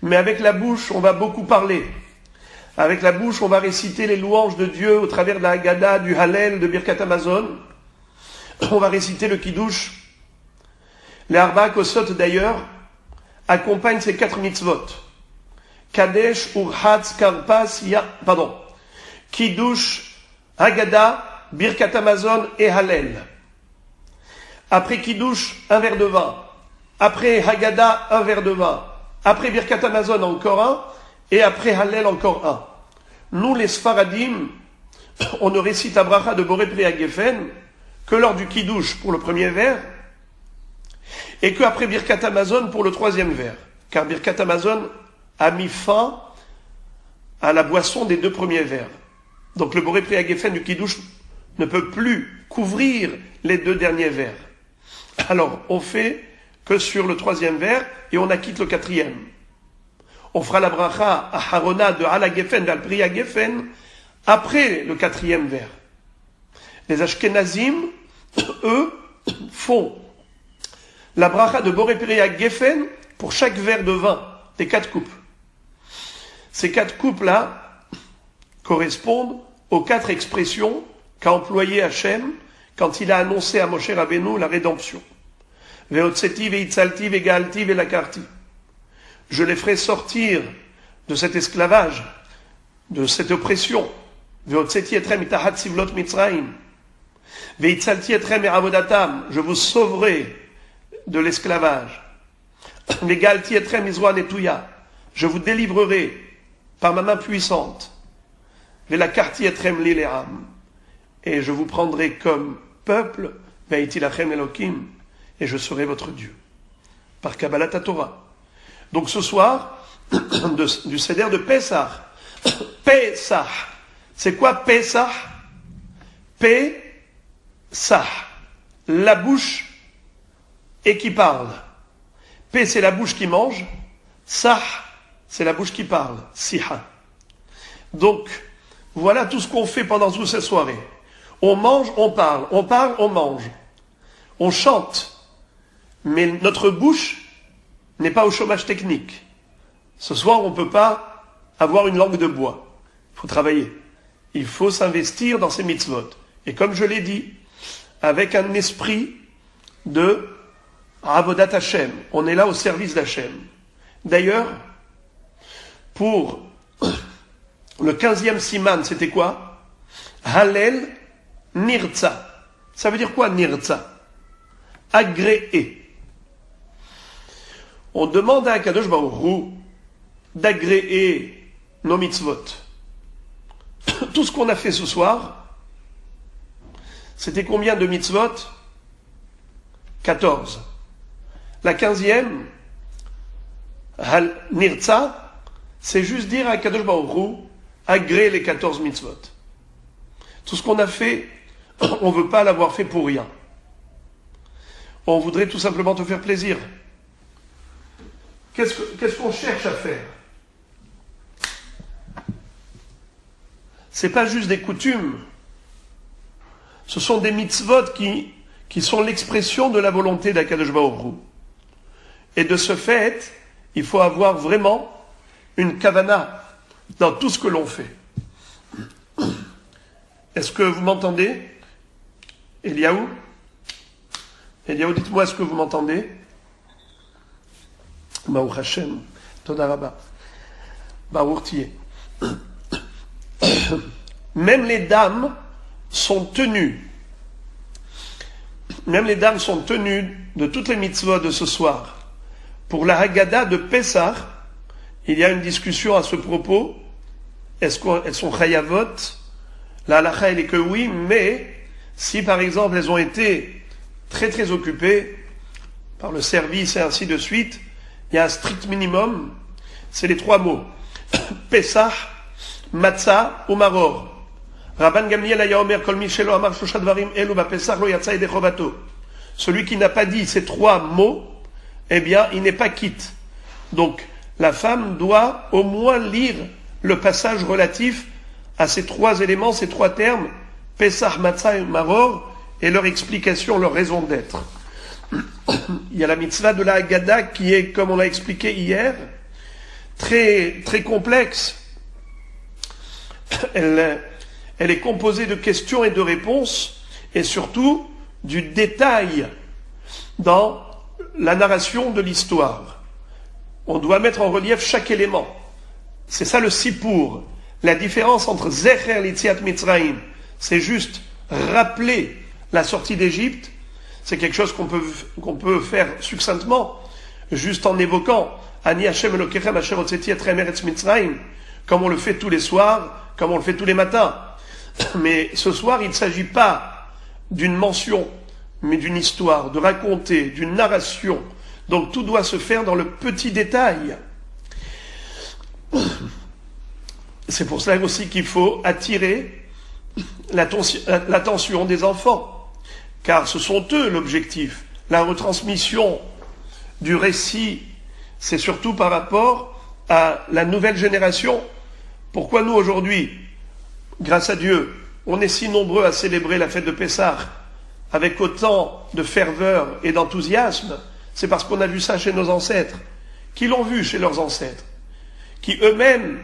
Mais avec la bouche, on va beaucoup parler. Avec la bouche, on va réciter les louanges de Dieu au travers de la Haggadah, du Hallel, de Birkat Hamazon. On va réciter le Kiddush. Les Arba Kosot, d'ailleurs, accompagnent ces 4 mitzvot. Kadesh, Urhatz, Karpas, Kiddush, Haggadah, Birkat Hamazon et Hallel. Après Kiddush, un verre de vin. Après Haggadah, un verre de vin. Après Birkat Hamazon, encore un. Et après Hallel, encore un. Nous, les Sfaradim, on ne récite la bracha de Boré Pri Geffen que lors du Kiddush pour le premier verre et qu'après Birkat Hamazon pour le 3e verre. Car Birkat Hamazon a mis fin à la boisson des 2 premiers verres. Donc le Boré Pri Geffen du Kiddush ne peut plus couvrir les 2 derniers verres. Alors, on fait que sur le 3e verre et on acquitte le 4e. On fera la bracha à Harona de Ala Geffen, d'Al Pri Geffen, après le 4e verre. Les Ashkenazim, eux, font la bracha de Boré Pri Geffen pour chaque verre de vin des 4 coupes. Ces 4 coupes-là correspondent aux 4 expressions qu'a employé Hachem quand il a annoncé à Moshe Rabbeinu la rédemption. Ve'otseti ve'itzalti ve'gaalti ve'lakarti. Je les ferai sortir de cet esclavage, de cette oppression. Ve'otseti etrem mitahat sivlot mitzraim. Ve'itzalti etrem me'avodatam. Je vous sauverai de l'esclavage. Ve'gaalti etrem mizroa netuya. Je vous délivrerai par ma main puissante. Ve'lakarti etrem lileam. Et je vous prendrai comme peuple, ve'iti lachem elokim, et je serai votre Dieu. Par Kabbalat Torah. Donc ce soir, du Seder de Pessah. Pessah. C'est quoi Pessah? Pessah. La bouche et qui parle. P, c'est la bouche qui mange. Sah, c'est la bouche qui parle. Siha. Donc, voilà tout ce qu'on fait pendant toute cette soirée. On mange, on parle. On parle, on mange. On chante. Mais notre bouche n'est pas au chômage technique. Ce soir, on ne peut pas avoir une langue de bois. Il faut travailler. Il faut s'investir dans ces mitzvot. Et comme je l'ai dit, avec un esprit de Avodat Hashem. On est là au service d'Hashem. D'ailleurs, pour le 15e siman, c'était quoi? Hallel Nirtza. Ça veut dire quoi, Nirtza? Agréé. On demande à Akadosh Baruch Hu d'agréer nos mitzvot. Tout ce qu'on a fait ce soir, c'était combien de mitzvot? 14. La 15e, Nirtza, c'est juste dire à Akadosh Baruch Hu, agrée les 14 mitzvot. Tout ce qu'on a fait, on ne veut pas l'avoir fait pour rien. On voudrait tout simplement te faire plaisir. Qu'est-ce qu'on cherche à faire? C'est pas juste des coutumes. Ce sont des mitzvot qui sont l'expression de la volonté d'Akadosh Baruch Hu. Et de ce fait, il faut avoir vraiment une kavana dans tout ce que l'on fait. Est-ce que vous m'entendez? Eliaou, dites-moi, est-ce que vous m'entendez? Baruch Hashem, Toda Rabba, Baruch Tiye. Même les dames sont tenues. De toutes les mitzvot de ce soir. Pour la Haggadah de Pessah, il y a une discussion à ce propos. Est-ce qu'elles sont chayavot? La halakha, elle est que oui, mais si par exemple elles ont été très très occupées par le service et ainsi de suite, il y a un strict minimum, c'est les 3 mots. Pessah, Matzah ou Maror. Rabban Gamliel aya omer kol mi shelo amar shlosha dvarim elu bapessah lo yatsa yedei chovato. Celui qui n'a pas dit ces 3 mots, eh bien, il n'est pas quitte. Donc, la femme doit au moins lire le passage relatif à ces 3 éléments, ces 3 termes, Pessah, Matzah et Maror, et leur explication, leur raison d'être. Il y a la mitzvah de la Haggadah qui est, comme on l'a expliqué hier, très, très complexe. Elle est composée de questions et de réponses, et surtout du détail dans la narration de l'histoire. On doit mettre en relief chaque élément. C'est ça le sipour. La différence entre Zecher l'Itziat Mitzrayim, c'est juste rappeler la sortie d'Égypte. C'est quelque chose qu'on peut faire succinctement, juste en évoquant Ani Hashem Elokechem Asher Hotzeti Etrem Eretz Mitzrayim, comme on le fait tous les soirs, comme on le fait tous les matins. Mais ce soir, il ne s'agit pas d'une mention, mais d'une histoire, de raconter, d'une narration. Donc tout doit se faire dans le petit détail. C'est pour cela aussi qu'il faut attirer l'attention des enfants, car ce sont eux l'objectif. La retransmission du récit, c'est surtout par rapport à la nouvelle génération. Pourquoi nous aujourd'hui, grâce à Dieu, on est si nombreux à célébrer la fête de Pessah avec autant de ferveur et d'enthousiasme? C'est parce qu'on a vu ça chez nos ancêtres, qui l'ont vu chez leurs ancêtres, qui eux-mêmes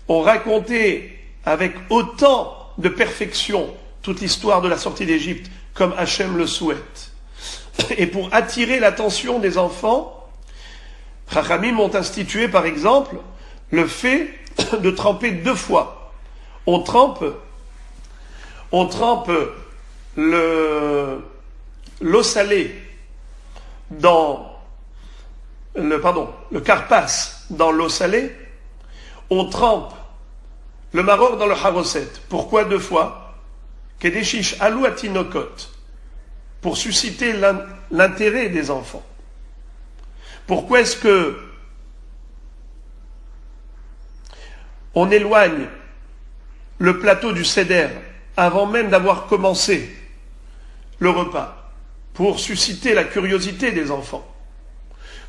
ont raconté avec autant de perfection toute l'histoire de la sortie d'Égypte, comme Hachem le souhaite. Et pour attirer l'attention des enfants, Chachamim ont institué par exemple le fait de tremper 2 fois. On trempe l'eau salée dans le karpas dans l'eau salée, on trempe le maror dans le haroset. Pourquoi 2 fois? Kedeshish alou atinokot, pour susciter l'intérêt des enfants. Pourquoi est-ce que on éloigne le plateau du seder avant même d'avoir commencé le repas? Pour susciter la curiosité des enfants.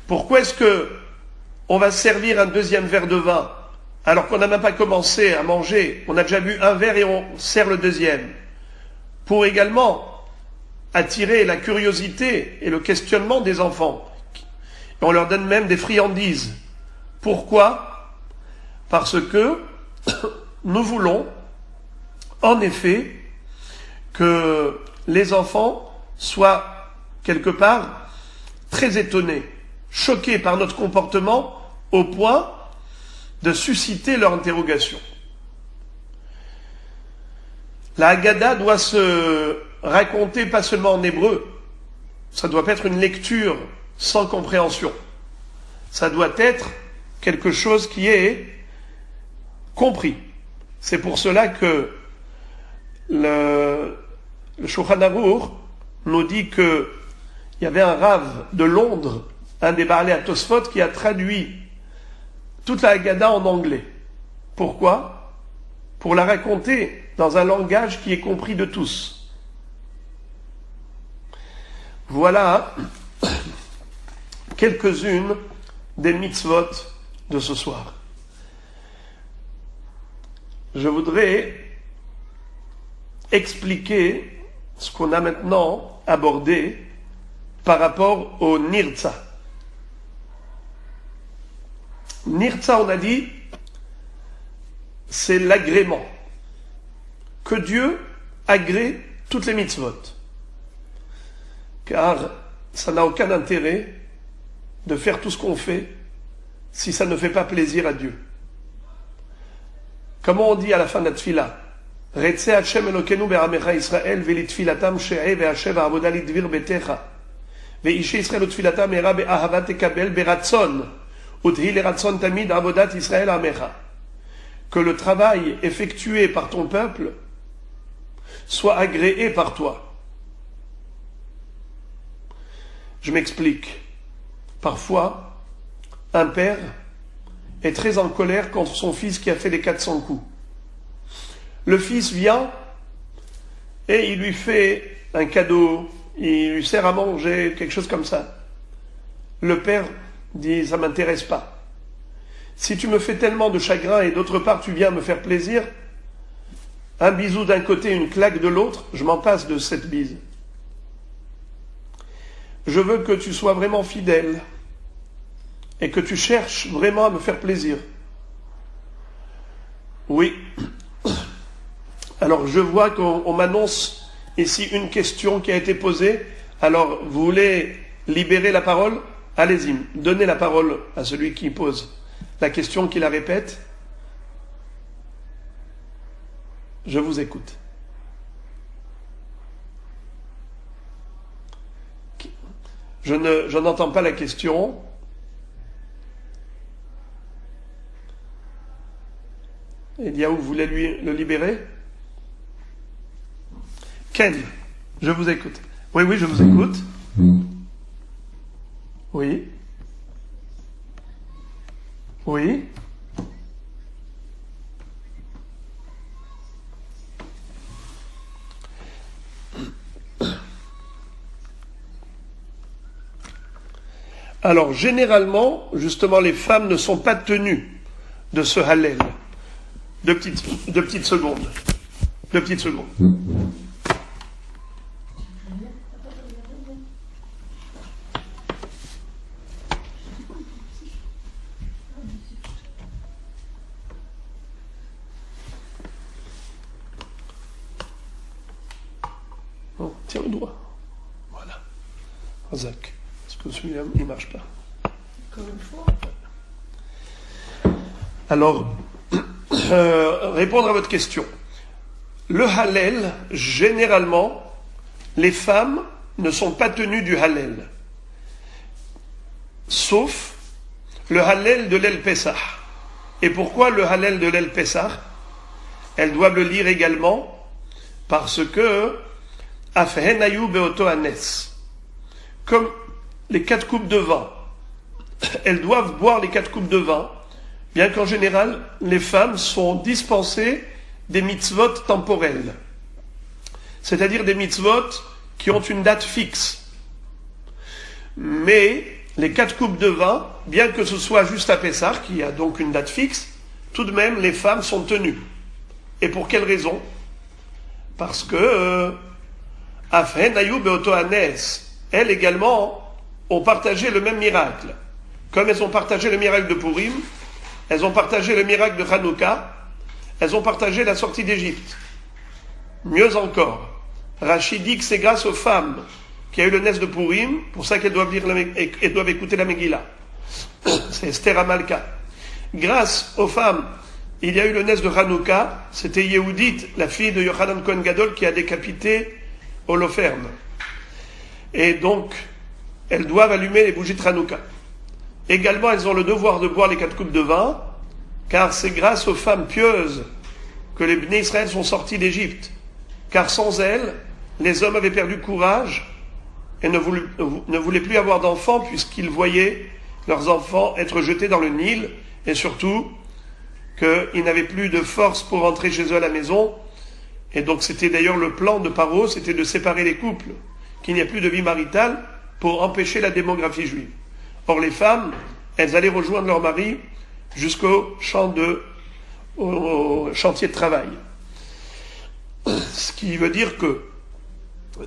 Pourquoi est-ce que on va servir un 2e verre de vin alors qu'on n'a même pas commencé à manger? On a déjà bu 1 verre et on sert le 2e. Pour également attirer la curiosité et le questionnement des enfants. Et on leur donne même des friandises. Pourquoi? Parce que nous voulons, en effet, que les enfants soient quelque part très étonnés, choqués par notre comportement au point de susciter leur interrogation. La Haggadah doit se raconter pas seulement en hébreu, ça doit pas être une lecture sans compréhension. Ça doit être quelque chose qui est compris. C'est pour cela que le Shulchan Aruch nous dit que il y avait un rave de Londres, un des Baalei HaTosfot, qui a traduit toute la Haggadah en anglais. Pourquoi? Pour la raconter dans un langage qui est compris de tous. Voilà quelques-unes des mitzvot de ce soir. Je voudrais expliquer ce qu'on a maintenant abordé par rapport au Nirtza. Nirtza, on a dit, c'est l'agrément. Que Dieu agrée toutes les mitzvot. Car ça n'a aucun intérêt de faire tout ce qu'on fait si ça ne fait pas plaisir à Dieu. Comment on dit à la fin de la tfila? Retzeh Hashem Elokeinu be'amecha Israël ve'litfilatam she'eh ve'ashev ha'avoda lidvir betecha ve'ishe Israël utfilatam era be'ahavat tekabel be'ratzon u'thi le'ratzon tamid avodat Israël amecha. Que le travail effectué par ton peuple soit agréé par toi. Je m'explique. Parfois, un père est très en colère contre son fils qui a fait les 400 coups. Le fils vient et il lui fait un cadeau, il lui sert à manger, quelque chose comme ça. Le père dit, ça m'intéresse pas. Si tu me fais tellement de chagrin et d'autre part tu viens me faire plaisir, un bisou d'un côté, une claque de l'autre, je m'en passe de cette bise. Je veux que tu sois vraiment fidèle et que tu cherches vraiment à me faire plaisir. Oui. Alors je vois qu'on m'annonce ici une question qui a été posée. Alors vous voulez libérer la parole? Allez-y, donnez la parole à celui qui pose la question, qui la répète. Je vous écoute. Je n'entends pas la question. Eliaou, vous voulez le libérer? Ken, je vous écoute. Oui, oui, je vous écoute. Oui. Oui. Alors, généralement, justement, les femmes ne sont pas tenues de ce Hallel. Deux petites secondes. 2 petites secondes. Oh, tiens le doigt. Voilà. Razak. Parce que celui-là, il ne marche pas. Comme une fois. Alors, répondre à votre question. Le Hallel, généralement, les femmes ne sont pas tenues du Hallel. Sauf le Hallel de l'El Pessah. Et pourquoi le Hallel de l'El Pessah? Elles doivent le lire également parce que Afhen Ayu Beoto Anes, comme les 4 coupes de vin, elles doivent boire les 4 coupes de vin, bien qu'en général, les femmes sont dispensées des mitzvot temporelles, c'est-à-dire des mitzvot qui ont une date fixe. Mais les 4 coupes de vin, bien que ce soit juste à Pessah, qui a donc une date fixe, tout de même, les femmes sont tenues. Et pour quelle raison? Parce que Afhen Ayu Beoto Anes, elles également ont partagé le même miracle. Comme elles ont partagé le miracle de Purim, elles ont partagé le miracle de Hanouka, elles ont partagé la sortie d'Égypte. Mieux encore, Rachid dit que c'est grâce aux femmes qui a eu le nes de Purim, pour ça qu'elles doivent doivent écouter la Megillah. C'est Esther Amalka. Grâce aux femmes, il y a eu le nes de Hanouka, c'était Yehudit, la fille de Yochanan Cohen Gadol, qui a décapité Holoferne. Et donc, elles doivent allumer les bougies de Hanouka. Également, elles ont le devoir de boire les 4 coupes de vin, car c'est grâce aux femmes pieuses que les Bnei Israël sont sortis d'Égypte. Car sans elles, les hommes avaient perdu courage et ne voulaient plus avoir d'enfants, puisqu'ils voyaient leurs enfants être jetés dans le Nil, et surtout qu'ils n'avaient plus de force pour rentrer chez eux à la maison. Et donc c'était d'ailleurs le plan de Paro, c'était de séparer les couples, qu'il n'y ait plus de vie maritale, pour empêcher la démographie juive. Or les femmes, elles allaient rejoindre leur mari jusqu'au au chantier de travail. Ce qui veut dire que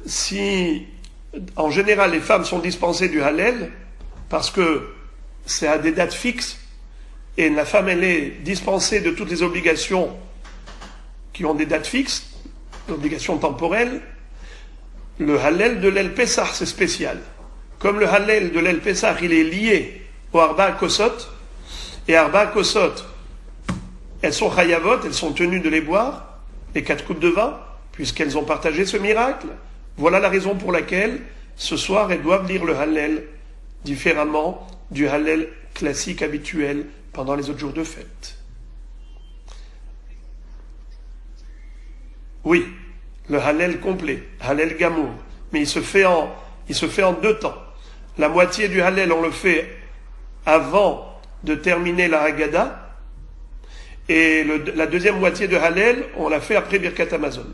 si, en général, les femmes sont dispensées du Hallel, parce que c'est à des dates fixes, et la femme, elle est dispensée de toutes les obligations qui ont des dates fixes, obligations temporelles, le Hallel de l'El Pessah, c'est spécial. Comme le Hallel de l'El Pessah, il est lié au Arba Kosot, et Arba Kosot, elles sont chayavot, elles sont tenues de les boire, les 4 coupes de vin, puisqu'elles ont partagé ce miracle. Voilà la raison pour laquelle, ce soir, elles doivent lire le Hallel différemment du Hallel classique habituel pendant les autres jours de fête. Oui, le Hallel complet, Hallel Gamour, mais il se fait en 2 temps. La moitié du Hallel, on le fait avant de terminer la Haggadah, et la deuxième moitié de Hallel, on l'a fait après Birkat Hamazon.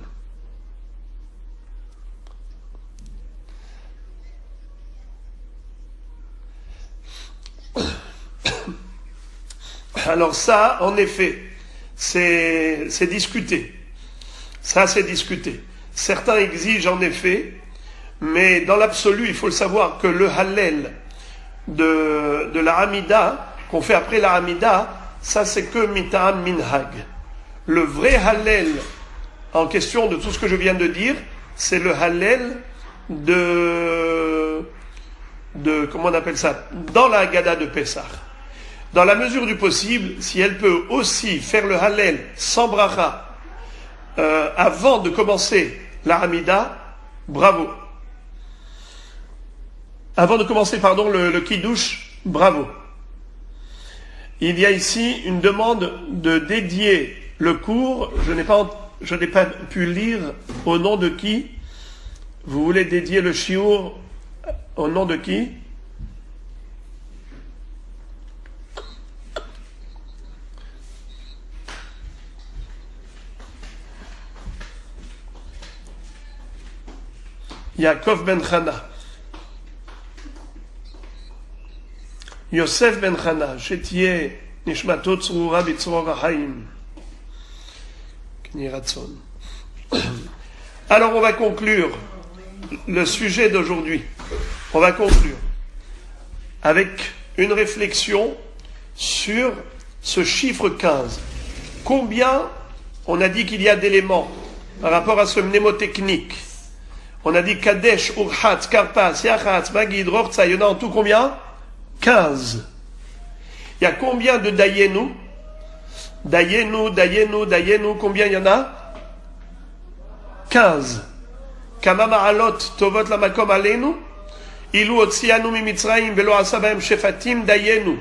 Alors ça, en effet, c'est discuté. Ça, c'est discuté. Certains exigent en effet, mais dans l'absolu, il faut le savoir que le Hallel de la Hamida, qu'on fait après la Hamida, ça c'est que Mita'am Minhag. Le vrai Hallel en question de tout ce que je viens de dire, c'est le Hallel de comment on appelle ça, dans la Haggadah de Pessah. Dans la mesure du possible, si elle peut aussi faire le Hallel sans bracha avant de commencer la Hamida, bravo. Avant de commencer, le Kiddush, bravo. Il y a ici une demande de dédier le cours. Je n'ai pas pu lire au nom de qui. Vous voulez dédier le shiur au nom de qui? Yaakov ben Chana. Yosef ben Chana. Shetiye nishmato tzrura b'tzror haim. Kniratson. Alors on va conclure le sujet d'aujourd'hui. On va conclure avec une réflexion sur ce chiffre 15. Combien on a dit qu'il y a d'éléments par rapport à ce mnémotechnique? On a dit Kadesh, Urchatz, Karpas, Yachatz, Magid, Rortza, il y en a en tout combien? 15. Il y a combien de Dayenu? Dayenu, combien il y en a? 15. Kama ma'alot tovot lamakom aleinu? Ilu otzianu mimitzraim velo asa bahem shefatim dayenu.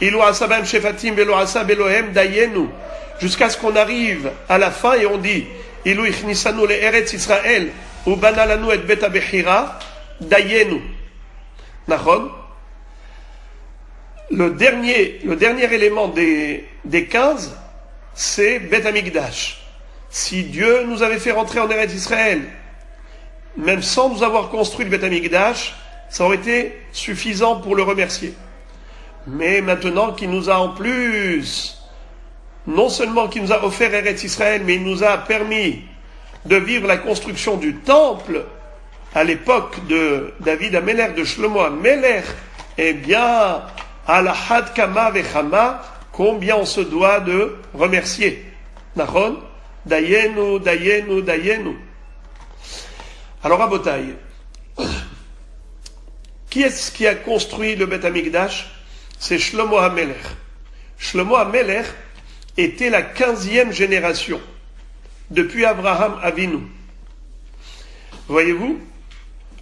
Ilu asa bahem shefatim velo asa belohem dayenu. Jusqu'à ce qu'on arrive à la fin et on dit Ilu ichnisanu le eretz Israël ou banalanu et bet abechira dayenu. Nachon? Le dernier élément des 15, c'est Bet Amikdash. Si Dieu nous avait fait rentrer en Eretz Israël, même sans nous avoir construit le Bet Amikdash, ça aurait été suffisant pour le remercier. Mais maintenant qu'il nous a en plus, non seulement qu'il nous a offert Eretz Israël, mais il nous a permis de vivre la construction du temple à l'époque de David Amelech, de Shlomo Amelech, eh bien, Alahad Kama Vechama, combien on se doit de remercier. Nachon? Dayenu. Alors, Rabotai, qui est-ce qui a construit le Bet Amikdash? C'est Shlomo Amelech. Shlomo Amelech était la 15e génération, depuis Abraham Avinu. Voyez-vous,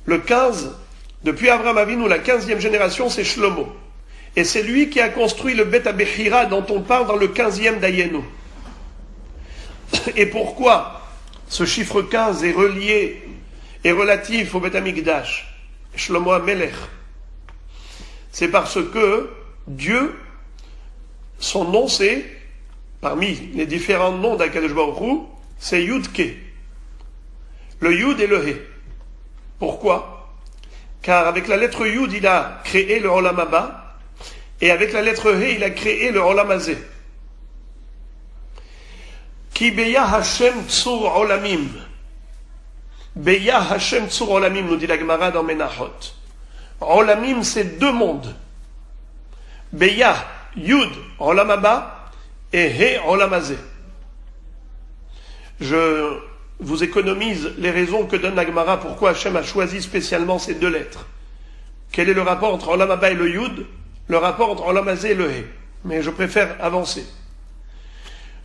le 15, depuis Abraham Avinu, la 15e génération, c'est Shlomo. Et c'est lui qui a construit le Bet Abechira dont on parle dans le 15e Dayenu. Et pourquoi ce chiffre 15 est relié et relatif au Bet Amikdash, Shlomo Amelech? C'est parce que Dieu, son nom c'est, parmi les différents noms d'Akadosh Baruch Hu, c'est Yud-Ke. Le Yud et le He. Pourquoi? Car avec la lettre Yud, il a créé le Olam Haba, et avec la lettre He, il a créé le Olam Hazeh. Ki beya Hashem tzur olamim. Beya Hashem tzur olamim, nous dit la Gemara dans Menachot. Olamim, c'est deux mondes. Beya, Yud, Olam Haba, et He, Olam Hazeh. Je vous économise les raisons que donne la Gemara pourquoi Hashem a choisi spécialement ces deux lettres. Quel est le rapport entre Olam Haba et le Yud? Le rapport entre Olam Hazeh et le He. Mais je préfère avancer.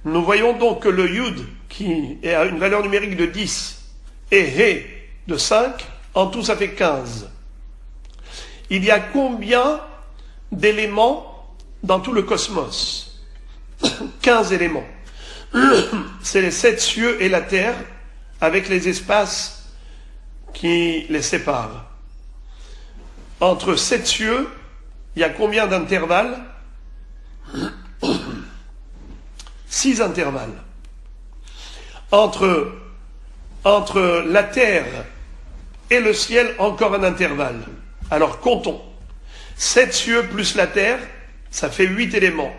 Nous voyons donc que le Yud, qui est à une valeur numérique de 10, et He de 5, en tout ça fait 15. Il y a combien d'éléments dans tout le cosmos? 15 éléments. C'est les 7 cieux et la terre, avec les espaces qui les séparent. Entre 7 cieux, il y a combien d'intervalles? 6 intervalles. Entre la terre et le ciel, encore un intervalle. Alors comptons. 7 cieux plus la terre, ça fait 8 éléments.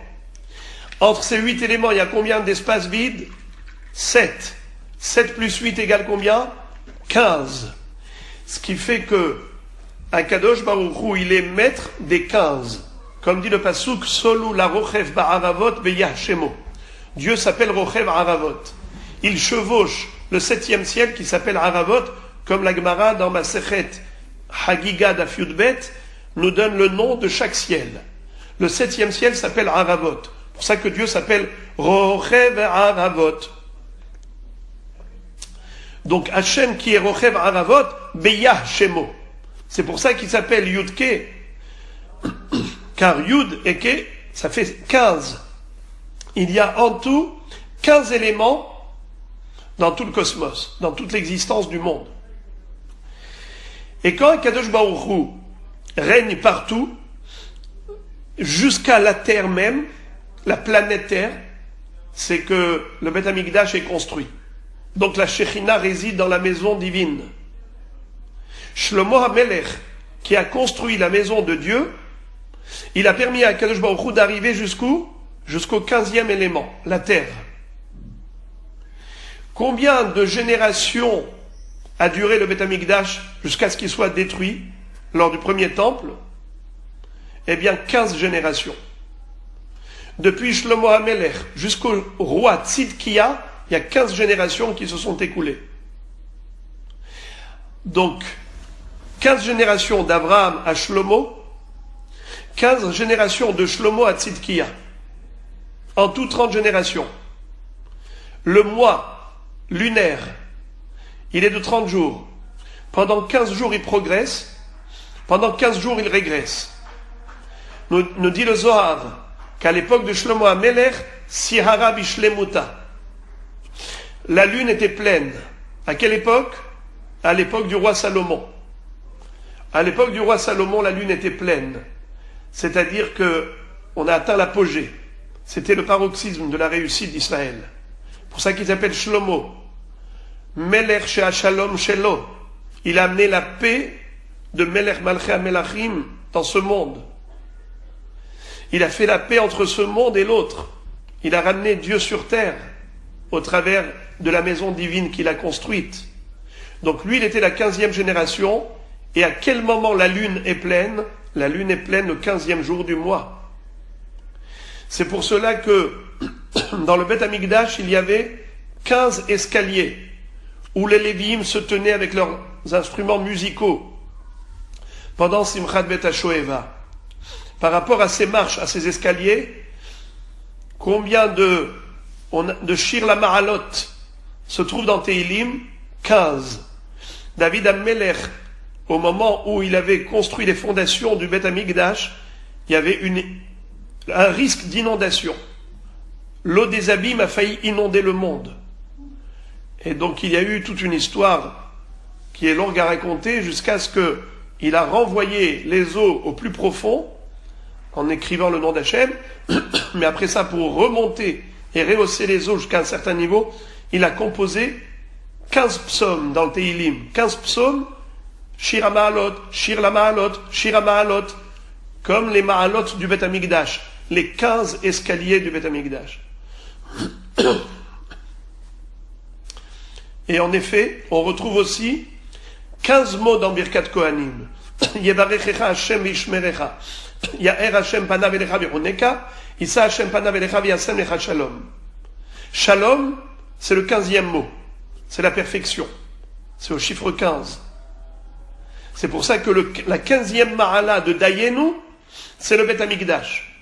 Entre ces 8 éléments, il y a combien d'espaces vides? 7. 7 plus 8 égale combien? 15. Ce qui fait que Akadosh Baruch Hu, il est maître des 15. Comme dit le pasuk, Solu la rochev ba'aravot beyahshemo. Dieu s'appelle Rochev Aravot. Il chevauche le 7e ciel qui s'appelle Aravot, comme la Gemara dans Masechet Hagiga Daf Yudbet nous donne le nom de chaque ciel. Le 7e ciel s'appelle Aravot. C'est pour ça que Dieu s'appelle Rochev Aravot. Donc Hachem qui est Rochev Aravot, Beyah Shemo. C'est pour ça qu'il s'appelle Yudke. Car Yud et Ke, ça fait 15. Il y a en tout 15 éléments dans tout le cosmos, dans toute l'existence du monde. Et quand Kadosh Baruch Hu règne partout, jusqu'à la Terre même, la planète Terre, c'est que le Beth Amikdash est construit. Donc la Shekhinah réside dans la maison divine. Shlomo HaMelech, qui a construit la maison de Dieu, il a permis à Kadosh Baruch Hu d'arriver jusqu'au 15e élément, la Terre. Combien de générations a duré le Beth Amikdash jusqu'à ce qu'il soit détruit lors du premier temple? Eh bien, 15 générations. Depuis Shlomo HaMelech jusqu'au roi Tzidkia, il y a 15 générations qui se sont écoulées. Donc, 15 générations d'Abraham à Shlomo, 15 générations de Shlomo à Tzidkia. En tout, 30 générations. Le mois lunaire, il est de 30 jours. Pendant 15 jours, il progresse. Pendant 15 jours, il régresse. Nous dit le Zohar qu'à l'époque de Shlomo HaMelech, Sihara Bishlemuta. La lune était pleine. À quelle époque? À l'époque du roi Salomon. À l'époque du roi Salomon, la lune était pleine. C'est-à-dire que on a atteint l'apogée. C'était le paroxysme de la réussite d'Israël. Pour ça qu'il s'appelle Shlomo. Melech She'ashalom Shelo. Il a amené la paix de Melech Malchei HaMelachim dans ce monde. Il a fait la paix entre ce monde et l'autre. Il a ramené Dieu sur terre au travers de la maison divine qu'il a construite. Donc lui, il était la 15e génération. Et à quel moment la lune est pleine? La lune est pleine le 15e jour du mois. C'est pour cela que dans le Beth Amikdash, il y avait 15 escaliers où les Lévi'im se tenaient avec leurs instruments musicaux pendant Simchat Bet HaShoeva. Par rapport à ces marches, à ces escaliers, combien de Shir la Ma'alot se trouvent dans Tehilim? 15. David HaMelech, au moment où il avait construit les fondations du Beth Amikdash, il y avait un risque d'inondation. L'eau des abîmes a failli inonder le monde. Et donc il y a eu toute une histoire qui est longue à raconter jusqu'à ce qu'il a renvoyé les eaux au plus profond en écrivant le nom d'Hachem. Mais après ça, pour remonter et rehausser les eaux jusqu'à un certain niveau, il a composé 15 psaumes dans le Tehilim. 15 psaumes, Shir HaMa'alot, Shir la Ma'alot, Shir HaMa'alot, comme les Ma'alot du Beth Amikdash, les 15 escaliers du Beth Amikdash. Et en effet, on retrouve aussi 15 mots dans Birkat Kohanim. Yevarechecha Hashem v'yishmerecha. Ya'er Hashem panav elecha v'yoneka. Issa Hashem panav elecha v'yasem lecha shalom. Shalom, c'est le 15e mot. C'est la perfection. C'est au chiffre 15. C'est pour ça que la 15e Ma'ala de Dayenu, c'est le Beth Amikdash.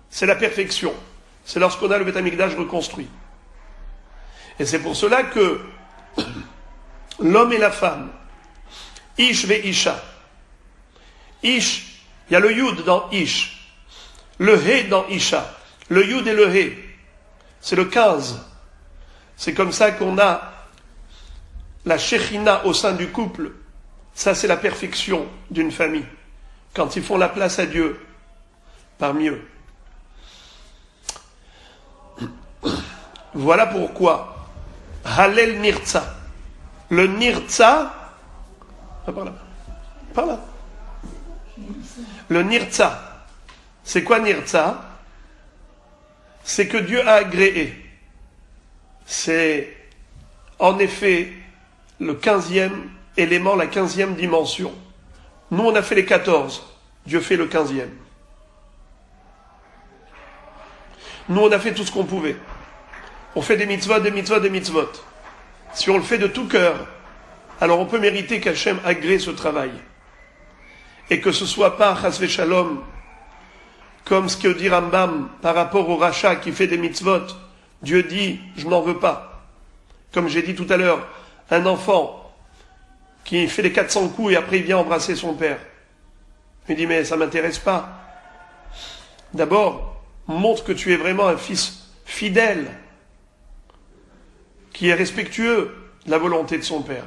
C'est la perfection. C'est lorsqu'on a le Beth Amikdash reconstruit. Et c'est pour cela que l'homme et la femme, Ish ve Isha. Ish, il y a le Yud dans Ish. Le He dans Isha. Le Yud et le He. C'est le 15. C'est comme ça qu'on a la Shekhinah au sein du couple. Ça, c'est la perfection d'une famille. Quand ils font la place à Dieu, parmi eux. Voilà pourquoi Hallel Nirtza. Le Nirtza, par là. Le Nirtza, c'est quoi Nirtza? C'est que Dieu a agréé. C'est en effet le 15e élément, la 15e dimension. Nous, on a fait les 14. Dieu fait le 15e. Nous, on a fait tout ce qu'on pouvait. On fait des mitzvot, des mitzvot, des mitzvot. Si on le fait de tout cœur, alors on peut mériter qu'Hachem agrée ce travail. Et que ce soit pas, chas v'shalom, comme ce que dit Rambam par rapport au rachat qui fait des mitzvot. Dieu dit, je n'en veux pas. Comme j'ai dit tout à l'heure, un enfant qui fait les 400 coups et après il vient embrasser son père. Il dit, mais ça m'intéresse pas. D'abord, montre que tu es vraiment un fils fidèle, qui est respectueux de la volonté de son père.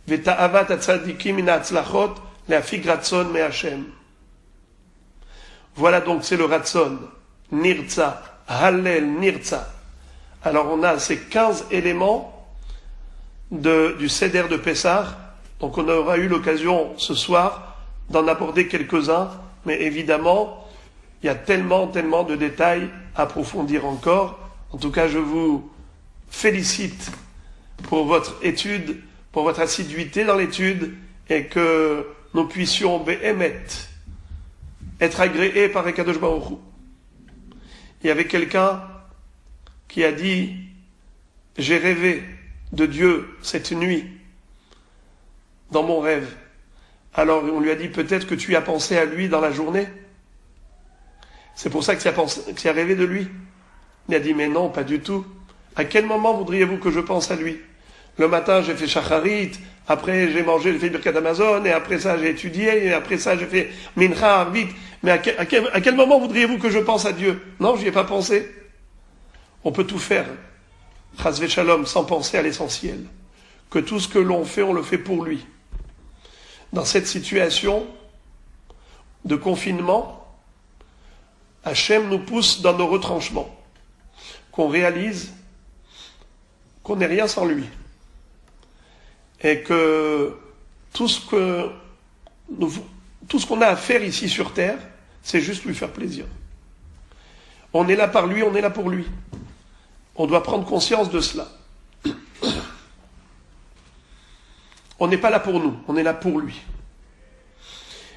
Veta'avat atzadikim min ha'atzlachot le'afik ratson me'Hashem. Voilà donc, c'est le ratson. Nirtza, hallel, nirtza. Alors on a ces 15 éléments du Seder de Pessah. Donc on aura eu l'occasion ce soir d'en aborder quelques-uns, mais évidemment, il y a tellement de détails à approfondir encore. En tout cas, je vous félicite pour votre étude, pour votre assiduité dans l'étude, et que nous puissions être agréés par Akadosh Baruch Hu. Il y avait quelqu'un qui a dit, j'ai rêvé de Dieu cette nuit, dans mon rêve. Alors on lui a dit, peut-être que tu as pensé à lui dans la journée. C'est pour ça que tu as rêvé de lui. Il a dit, mais non, pas du tout. À quel moment voudriez-vous que je pense à lui? Le matin, j'ai fait shacharit, après j'ai mangé, j'ai fait birkat Amazon, et après ça j'ai étudié, et après ça j'ai fait mincha, arvit. Mais à quel moment voudriez-vous que je pense à Dieu? Non, j'y ai pas pensé. On peut tout faire, chas v'shalom, sans penser à l'essentiel. Que tout ce que l'on fait, on le fait pour lui. Dans cette situation de confinement, Hachem nous pousse dans nos retranchements, qu'on réalise qu'on n'est rien sans lui. Et que tout ce qu'on a à faire ici sur terre, c'est juste lui faire plaisir. On est là par lui, on est là pour lui. On doit prendre conscience de cela. On n'est pas là pour nous, on est là pour lui.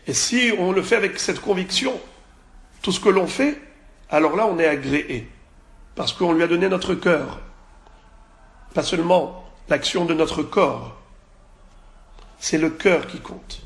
Et si on le fait avec cette conviction, tout ce que l'on fait, alors là on est agréé. Parce qu'on lui a donné notre cœur. Pas seulement l'action de notre corps. C'est le cœur qui compte.